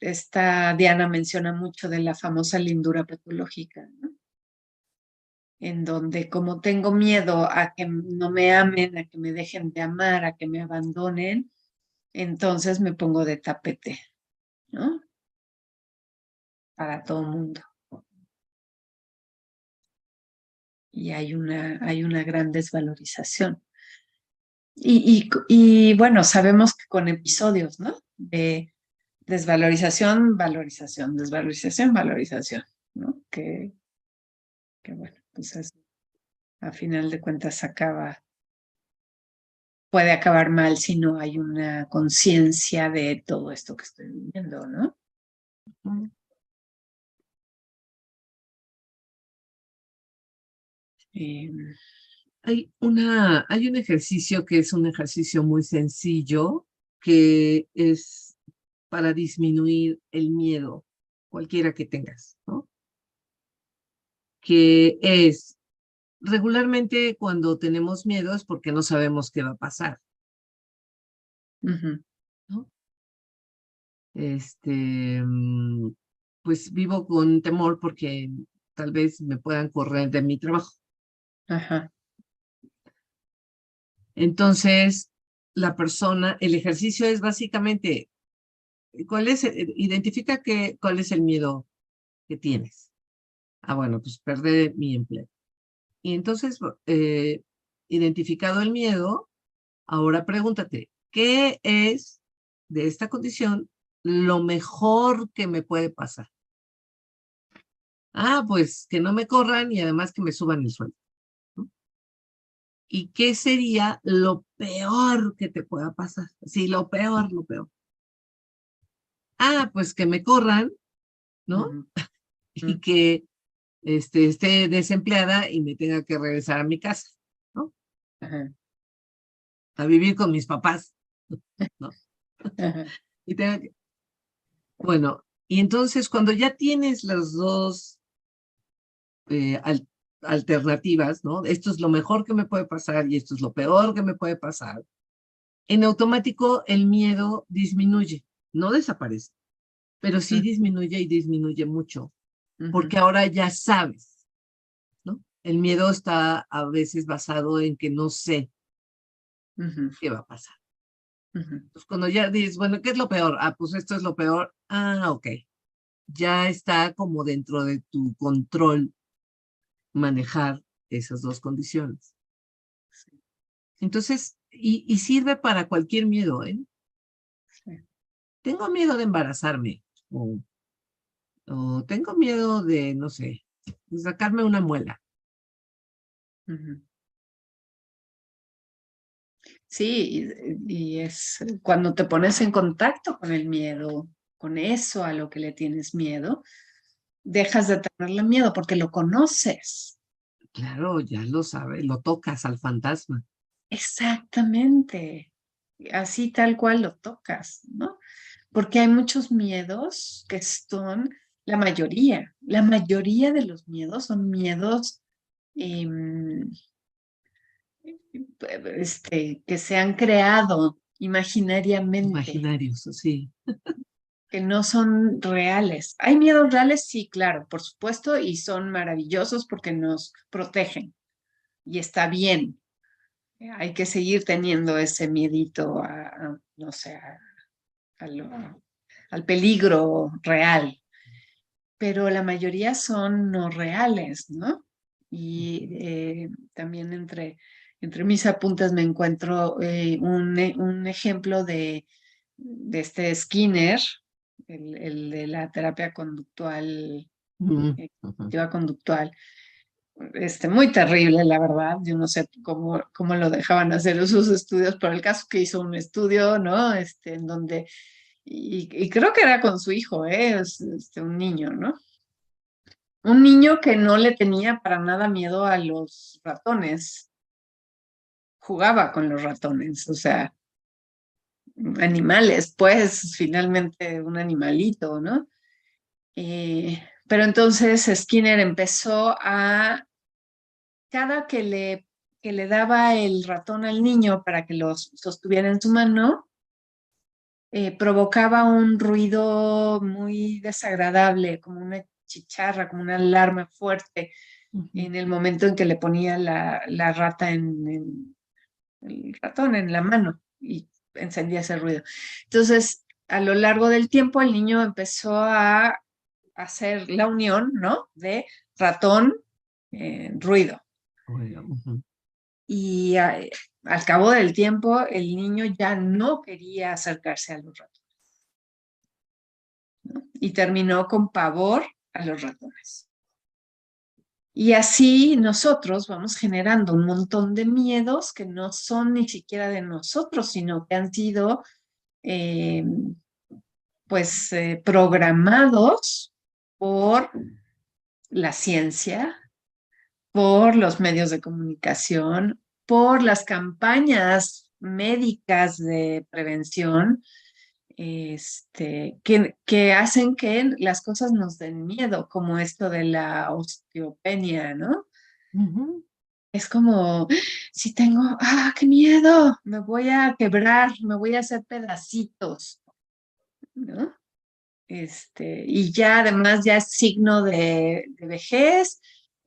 esta Diana menciona mucho de la famosa lindura patológica, ¿no? En donde como tengo miedo a que no me amen, a que me dejen de amar, a que me abandonen, entonces me pongo de tapete, ¿no? Para todo el mundo. Y hay una gran desvalorización. Y bueno, sabemos que con episodios, ¿no? De desvalorización, valorización, desvalorización, valorización, ¿no? Que bueno, pues a final de cuentas puede acabar mal si no hay una conciencia de todo esto que estoy viviendo, ¿no? Mm. Eh, Hay un ejercicio que es un ejercicio muy sencillo, que es para disminuir el miedo, cualquiera que tengas, ¿no? Que es, regularmente cuando tenemos miedo es porque no sabemos qué va a pasar, ujú, ¿no? Pues vivo con temor porque tal vez me puedan correr de mi trabajo. ajá, Entonces, el ejercicio es básicamente, identifica cuál es el miedo que tienes. Ah, bueno, pues perder mi empleo. Y entonces, identificado el miedo, ahora pregúntate, ¿qué es de esta condición lo mejor que me puede pasar? Ah, pues que no me corran y además que me suban el sueldo, ¿no? ¿Y qué sería lo peor que te pueda pasar? Sí, lo peor, lo peor. Ah, pues que me corran, ¿no? ujú, Y que esté desempleada y me tenga que regresar a mi casa, ¿no? ajá, A vivir con mis papás, ¿no? ajá, Y bueno, y entonces cuando ya tienes las dos alternativas, ¿no? Esto es lo mejor que me puede pasar y esto es lo peor que me puede pasar, en automático el miedo disminuye, no desaparece, pero sí mm, disminuye y disminuye mucho, ujú, porque ahora ya sabes, ¿no? El miedo está a veces basado en que no sé ujú, qué va a pasar. ujú. Pues cuando ya dices, bueno, ¿qué es lo peor? Ah, pues esto es lo peor. Ah, ok. Ya está como dentro de tu control manejar esas dos condiciones. Sí, Entonces, y sirve para cualquier miedo, ¿eh? sí, Tengo miedo de embarazarme, o, o tengo miedo de, no sé, de sacarme una muela. ujú. Sí, y es cuando te pones en contacto con el miedo, con eso a lo que le tienes miedo, dejas de tenerle miedo porque lo conoces. Claro, ya lo sabes, lo tocas al fantasma. Exactamente. Así tal cual lo tocas, ¿no? Porque hay muchos miedos que son la mayoría de los miedos son miedos em, que se han creado imaginariamente, Imaginarios, sí. que no son reales. Hay miedos reales, sí, claro, por supuesto, y son maravillosos porque nos protegen y está bien. Hay que seguir teniendo ese miedito no sé, a al peligro real, pero la mayoría son no reales, ¿no? Y también entre mis apuntes me encuentro un ejemplo de este Skinner, el de la terapia conductual, Ujú, ujú. cognitiva conductual, muy terrible, la verdad. Yo no sé cómo lo dejaban hacer sus estudios, pero el caso que hizo un estudio, ¿no? En donde, y creo que era con su hijo, ¿eh? Un niño, ¿no? Un niño que no le tenía para nada miedo a los ratones, jugaba con los ratones, o sea, animales, pues finalmente un animalito, ¿no? Pero entonces Skinner empezó cada que le daba el ratón al niño para que lo sostuviera en su mano, provocaba un ruido muy desagradable, como una chicharra, como una alarma fuerte Ujú. en el momento en que le ponía la rata el ratón en la mano y encendía ese ruido. Entonces, a lo largo del tiempo, el niño empezó a hacer la unión, ¿no? De ratón, ruido. Bueno, ujú. Y al cabo del tiempo, el niño ya no quería acercarse a los ratones, ¿no? Y terminó con pavor a los ratones. Y así nosotros vamos generando un montón de miedos que no son ni siquiera de nosotros, sino que han sido eh, programados por la ciencia, por los medios de comunicación, por las campañas médicas de prevención, que hacen que las cosas nos den miedo, como esto de la osteopenia, ¿no? Ujú. Es como, si tengo, qué miedo, me voy a quebrar, me voy a hacer pedacitos, ¿no? Y ya además ya es signo de vejez,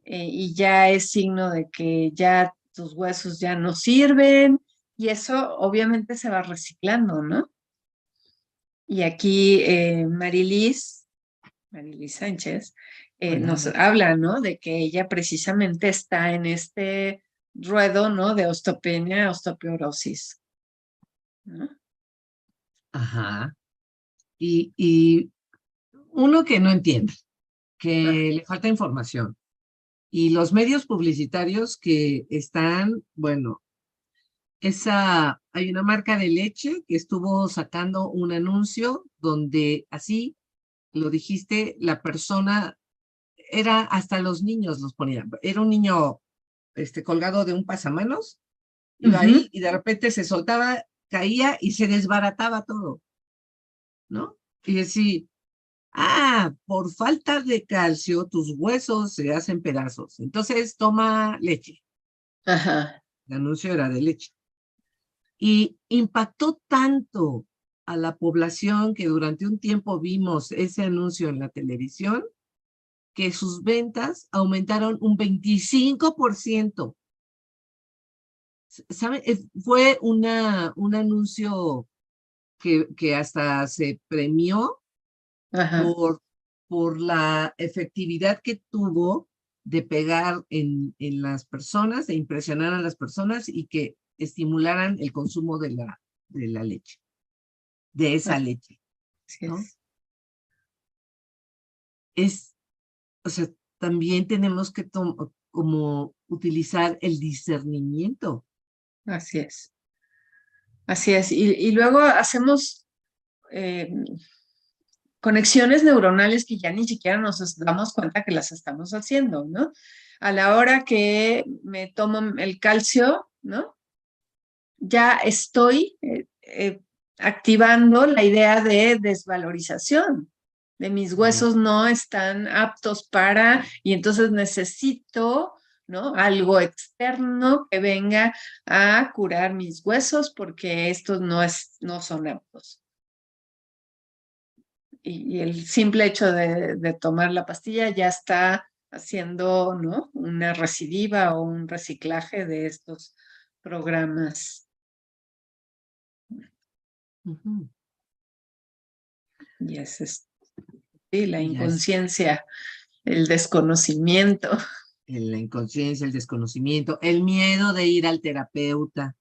y ya es signo de que ya tus huesos ya no sirven, y eso obviamente se va reciclando, ¿no? Y aquí Marilis Sánchez, Hola, nos Mari. habla, ¿no? De que ella precisamente está en este ruedo, ¿no? De osteopenia, osteoporosis, ¿no? Ajá. Y uno que no entiende, Ah, que le falta información. Y los medios publicitarios que están, bueno, hay una marca de leche que estuvo sacando un anuncio donde así lo dijiste, la persona era hasta los niños los ponían. Era un niño colgado de un pasamanos, iba ujú, ahí y de repente se soltaba, caía y se desbarataba todo, ¿no? Y decía, por falta de calcio, tus huesos se hacen pedazos. Entonces toma leche. ajá, El anuncio era de leche. Y impactó tanto a la población que durante un tiempo vimos ese anuncio en la televisión, que sus ventas aumentaron un 25%. ¿Saben? Fue un anuncio que hasta se premió Ajá. por, por la efectividad que tuvo de pegar en las personas, de impresionar a las personas y que estimularan el consumo de la leche, de esa leche, Así ¿no? es. O sea, también tenemos que como utilizar el discernimiento. Así es. Así es. Y luego hacemos eh, conexiones neuronales que ya ni siquiera nos damos cuenta que las estamos haciendo, ¿no? A la hora que me tomo el calcio, ¿no? Ya estoy activando la idea de desvalorización, de mis Ujú. huesos no están aptos para, y entonces necesito, ¿no? Algo externo que venga a curar mis huesos porque estos no son aptos. Y el simple hecho de tomar la pastilla ya está haciendo, ¿no? Una recidiva o un reciclaje de estos programas. Ujú. Y sí, la Y ya es inconsciencia, el desconocimiento. la inconsciencia, el desconocimiento, el miedo de ir al terapeuta,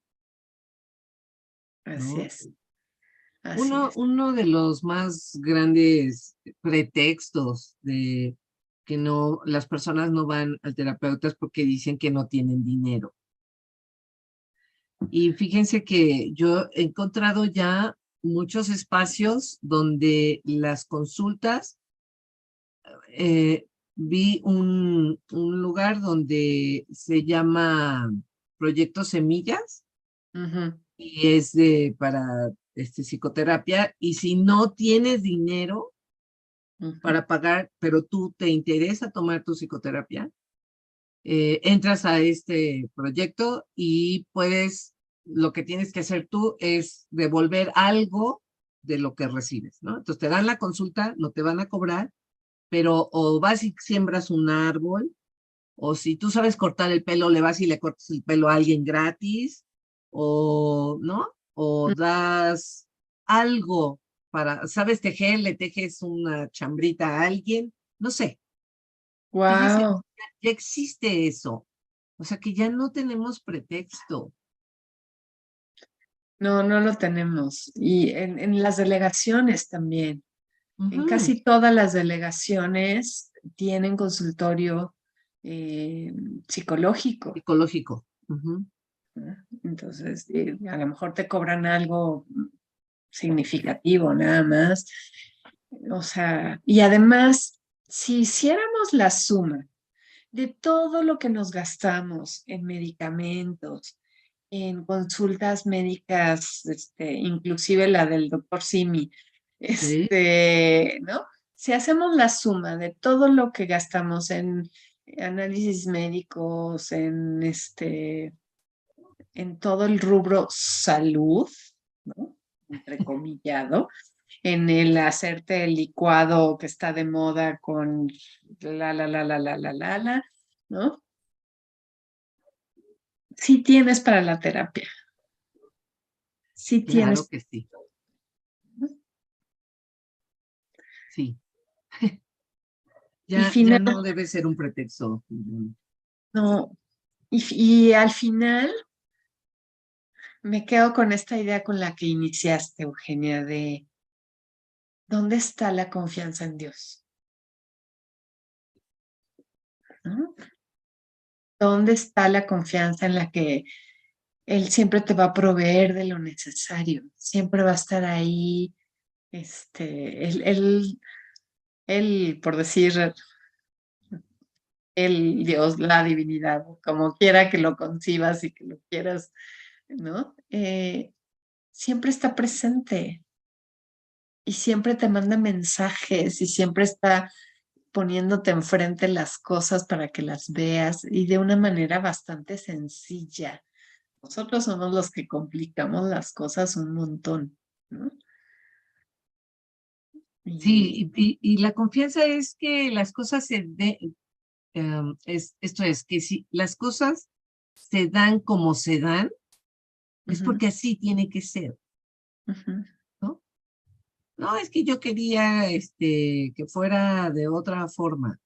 Así ¿no? es, así es. Uno de los más grandes pretextos de que no, las personas no van al terapeuta es porque dicen que no tienen dinero. Y fíjense que yo he encontrado ya muchos espacios donde las consultas, vi un lugar donde se llama Proyecto Semillas Ujú, y es para psicoterapia. Y si no tienes dinero ujú. para pagar, pero tú te interesa tomar tu psicoterapia, entras a este proyecto y lo que tienes que hacer tú es devolver algo de lo que recibes, ¿no? Entonces te dan la consulta, no te van a cobrar, pero o vas y siembras un árbol, o si tú sabes cortar el pelo, le vas y le cortas el pelo a alguien gratis, o, ¿no? O das algo sabes tejer, le tejes una chambrita a alguien, no sé. Fíjese, Wow. ya existe eso. O sea que ya no tenemos pretexto. No, no lo tenemos. Y en las delegaciones también. En Ujú. casi todas las delegaciones tienen consultorio eh, psicológico, Psicológico. Ujú. ¿no? Entonces, a lo mejor te cobran algo significativo nada más. O sea, y además, si hiciéramos la suma de todo lo que nos gastamos en medicamentos, en consultas médicas, inclusive la del doctor Simi, Sí, ¿no? Si hacemos la suma de todo lo que gastamos en análisis médicos, en todo el rubro salud, ¿no? Entrecomillado, en el hacerte el licuado que está de moda con la, ¿no? Sí tienes para la terapia, sí claro tienes. que sí. Sí. Y Ya final, no debe ser un pretexto. no, y al final me quedo con esta idea con la que iniciaste, Eugenia, de ¿dónde está la confianza en Dios? ¿No? ¿Dónde está la confianza en la que Él siempre te va a proveer de lo necesario? Siempre va a estar ahí, él, por decir, el Dios, la divinidad, como quiera que lo concibas y que lo quieras, ¿no? Siempre está presente y siempre te manda mensajes y siempre está poniéndote enfrente las cosas para que las veas y de una manera bastante sencilla. Nosotros somos los que complicamos las cosas un montón, ¿no? Sí, y la confianza es que las cosas esto es, que si las cosas se dan como se dan, es Ujú, porque así tiene que ser, ujú. ¿no? No, es que yo quería que fuera de otra forma.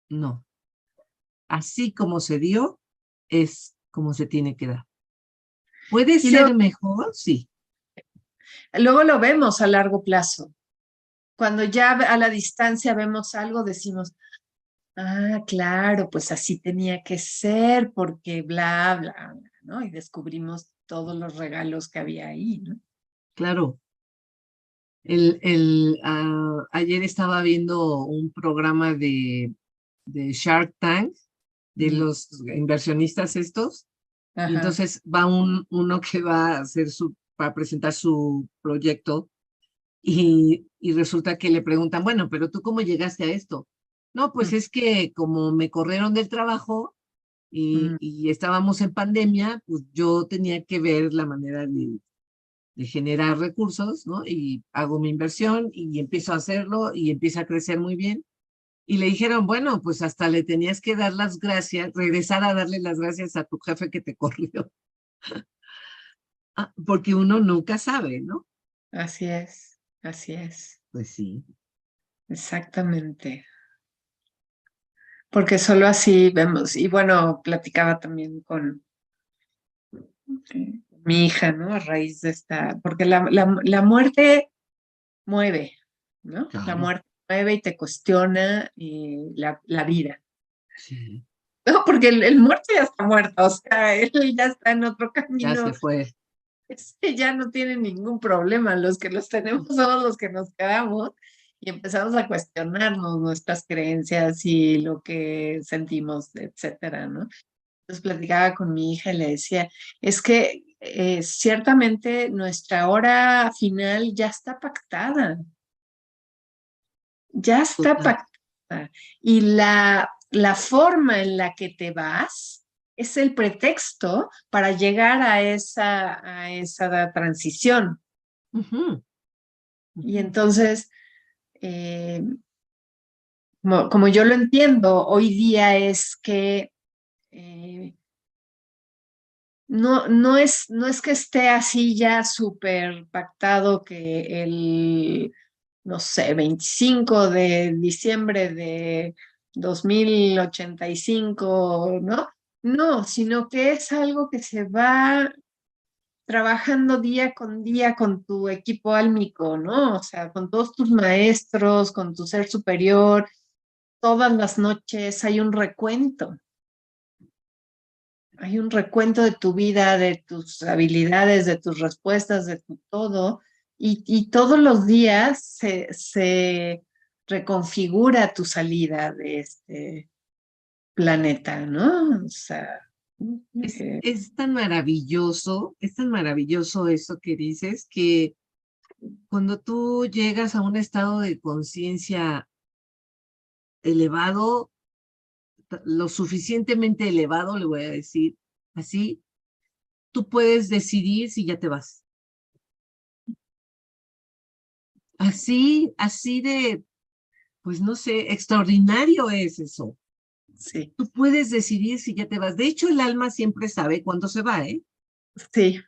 No, así como se dio, es como se tiene que dar. ¿Puede Y luego, ser mejor? Sí, luego lo vemos a largo plazo. Cuando ya a la distancia vemos algo, decimos, ah, claro, pues así tenía que ser, porque bla, bla, bla, ¿no? Y descubrimos todos los regalos que había ahí, ¿no? claro. Ayer estaba viendo un programa de Shark Tank, de Mm, los inversionistas estos, y ajá. entonces va uno que va a hacer para presentar su proyecto, y resulta que le preguntan, bueno, pero ¿tú cómo llegaste a esto? No, pues Mm, es que como me corrieron del trabajo mm, y estábamos en pandemia, pues yo tenía que ver la manera de generar recursos, ¿no? Y hago mi inversión y empiezo a hacerlo y empieza a crecer muy bien. Y le dijeron, bueno, pues hasta le tenías que dar las gracias, regresar a darle las gracias a tu jefe que te corrió. Porque uno nunca sabe, ¿no? así es, Pues sí. exactamente. Porque solo así vemos, y bueno, platicaba también con mi hija, ¿no? A raíz de esta, porque la muerte mueve, ¿no? La Claro, muerte mueve y te cuestiona la vida. sí, No, porque el muerto ya está muerto, o sea, él ya está en otro ya camino, se fue. ya no tiene ningún problema. Los que los tenemos somos los que nos quedamos y empezamos a cuestionarnos nuestras creencias y lo que sentimos, etcétera, ¿no? Entonces platicaba con mi hija y le decía, es que ciertamente nuestra hora final ya está pactada, ya está Total. pactada. Y la forma en la que te vas es el pretexto para llegar a esa transición. Ujú, Y ujú. entonces, eh, como yo lo entiendo, hoy día es que eh, no es que esté así ya súper pactado que no sé, 25 de diciembre de 2085, ¿no? No, sino que es algo que se va trabajando día con tu equipo álmico, ¿no? O sea, con todos tus maestros, con tu ser superior, todas las noches hay un recuento. Hay un recuento de tu vida, de tus habilidades, de tus respuestas, de tu todo, y todos los días se reconfigura tu salida de este planeta, ¿no? O sea, eh, Es tan maravilloso eso que dices, que cuando tú llegas a un estado de conciencia elevado, lo suficientemente elevado, le voy a decir así, tú puedes decidir si ya te vas. Así de, pues no sé, extraordinario es eso. sí, Tú puedes decidir si ya te vas. De hecho, el alma siempre sabe cuándo se va, ¿eh? sí,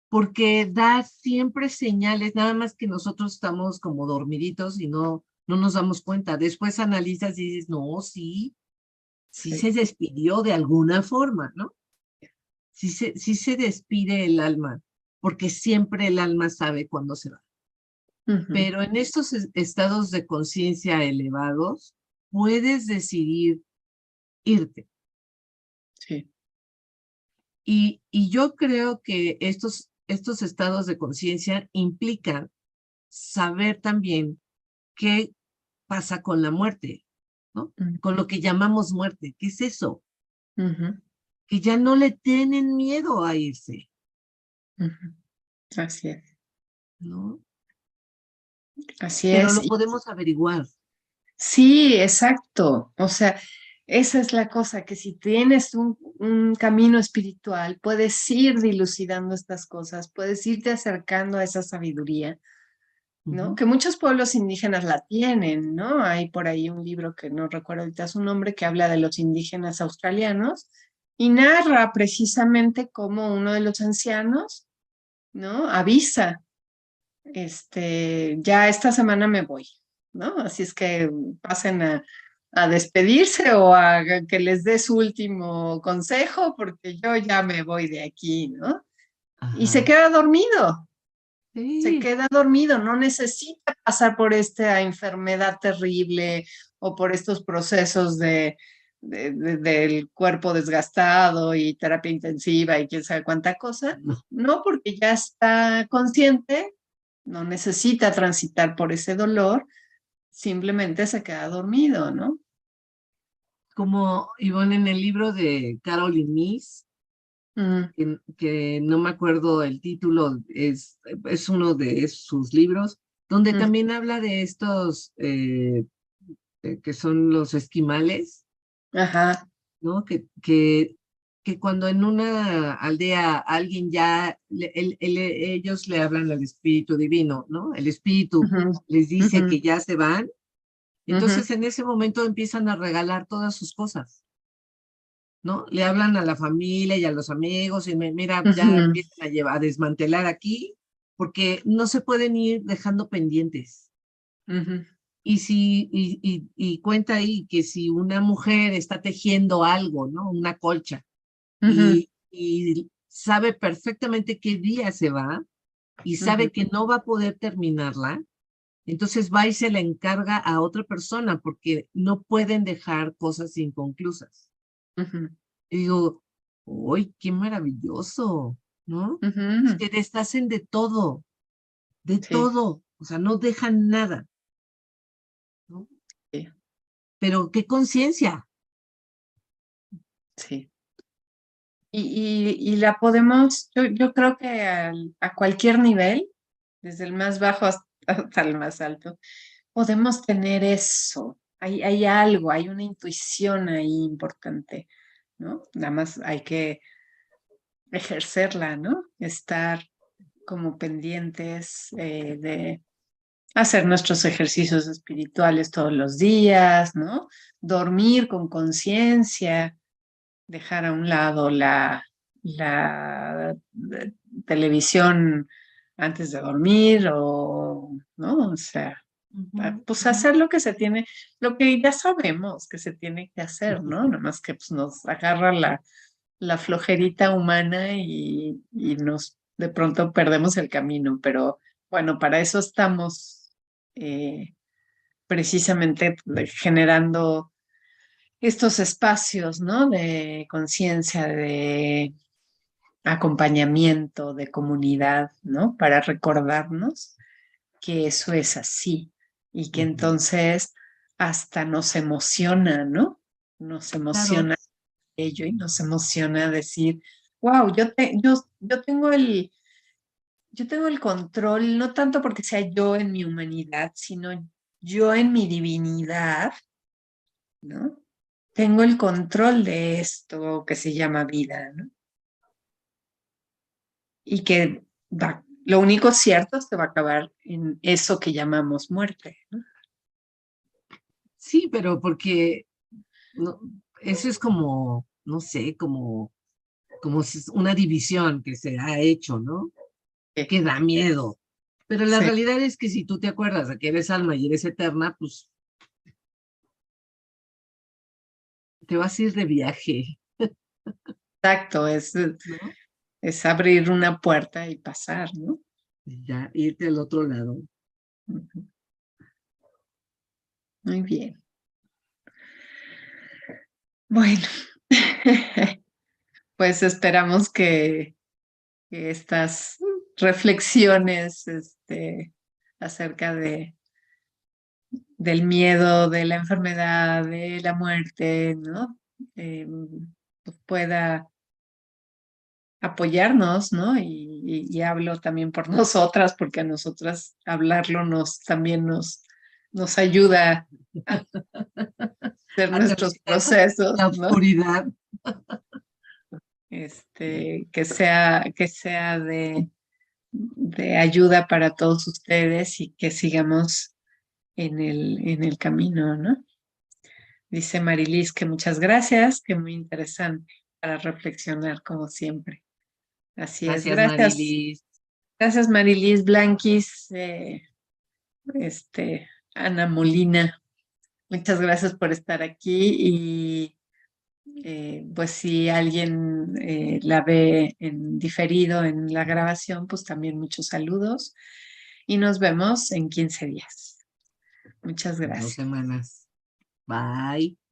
Porque da siempre señales, nada más que nosotros estamos como dormiditos y no nos damos cuenta. Después analizas y dices, no, sí sí. se despidió de alguna forma, ¿no? Sí se despide el alma, porque siempre el alma sabe cuándo se va. Ujú, Pero en estos estados de conciencia elevados, puedes decidir irte. sí. Y yo creo que estos estados de conciencia implican saber también qué pasa con la muerte, ¿no? Mm, Con lo que llamamos muerte. ¿Qué es eso? ujú, Que ya no le tienen miedo a irse, ujú. Así es, ¿no? así Pero es. lo podemos averiguar. Sí, exacto. O sea, esa es la cosa, que si tienes un camino espiritual, puedes ir dilucidando estas cosas, puedes irte acercando a esa sabiduría ¿no? Que muchos pueblos indígenas la tienen, ¿no? Hay por ahí un libro que no recuerdo ahorita su nombre, que habla de los indígenas australianos y narra precisamente cómo uno de los ancianos, ¿no? Avisa, ya esta semana me voy, ¿no? Así es que pasen a despedirse o a que les dé su último consejo porque yo ya me voy de aquí, ¿no? Y se Ajá. queda dormido. Se Sí. queda dormido, no necesita pasar por esta enfermedad terrible o por estos procesos del cuerpo desgastado y terapia intensiva y quién sabe cuánta cosa. No. No, porque ya está consciente, no necesita transitar por ese dolor, simplemente se queda dormido, ¿no? Como Ivonne en el libro de Caroline Myss, Mm, que no me acuerdo el título, es uno de sus libros, donde mm, también habla de estos que son los esquimales, ajá. ¿no? Que cuando en una aldea alguien ya, ellos le hablan al espíritu divino, ¿no? El espíritu Ujú, les dice ujú, que ya se van, ujú, entonces en ese momento empiezan a regalar todas sus cosas, ¿no? Le hablan a la familia y a los amigos y mira, ya ujú, empiezan a llevar, a desmantelar aquí, porque no se pueden ir dejando pendientes. ujú, Y cuenta ahí que si una mujer está tejiendo algo, ¿no? Una colcha, ujú, y sabe perfectamente qué día se va, y ujú, sabe que no va a poder terminarla, entonces va y se la encarga a otra persona, porque no pueden dejar cosas inconclusas. ujú, Y digo, ¡uy, qué maravilloso! ¿No? ujú, Se deshacen de sí, todo, o sea, no dejan nada, ¿no? sí, Pero qué conciencia. sí. Y la podemos, yo creo que a cualquier nivel, desde el más bajo hasta el más alto, podemos tener eso. Hay algo, hay una intuición ahí importante, ¿no? Nada más hay que ejercerla, ¿no? Estar como pendientes de hacer nuestros ejercicios espirituales todos los días, ¿no? Dormir con conciencia, dejar a un lado la televisión antes de dormir o, ¿no? O sea, Ujú, pues ujú. hacer lo que se tiene, lo que ya sabemos que se tiene que hacer, ¿no? Nada más que pues, nos agarra la flojerita humana y nos de pronto perdemos el camino, pero bueno, para eso estamos precisamente generando estos espacios, ¿no? De conciencia, de acompañamiento, de comunidad, ¿no? Para recordarnos que eso es así y que Ujú. entonces hasta nos emociona, ¿no? Nos Claro, emociona ello y nos emociona decir, wow, yo tengo el control, no tanto porque sea yo en mi humanidad, sino yo en mi divinidad, ¿no? Tengo el control de esto que se llama vida, ¿no? Y que lo único cierto es que va a acabar en eso que llamamos muerte, ¿no? sí, pero porque no, eso es como, no sé, como si es una división que se ha hecho, ¿no? Sí, Que da miedo. Pero la sí, realidad es que si tú te acuerdas de que eres alma y eres eterna, pues te vas a ir de viaje, exacto, ¿no? es abrir una puerta y pasar, ¿no? Y ya irte al otro lado. Ujú. Muy bien. Bueno, pues esperamos que estas reflexiones acerca del miedo, de la enfermedad, de la muerte, ¿no? Eh, pues pueda apoyarnos, ¿no? Y hablo también por nosotras, porque a nosotras hablarlo también nos ayuda a hacer A nuestros transitar procesos, la ¿no? oscuridad. Que sea de ayuda para todos ustedes y que sigamos en el camino, ¿no? Dice Marilis que muchas gracias, que muy interesante para reflexionar como siempre. Así es, Gracias, gracias. Marilis. Gracias Marilis Blanquis, Ana Molina. Muchas gracias por estar aquí y pues si alguien la ve en diferido en la grabación, pues también muchos saludos y nos vemos en 15 días. Muchas En 2 gracias. semanas. Bye.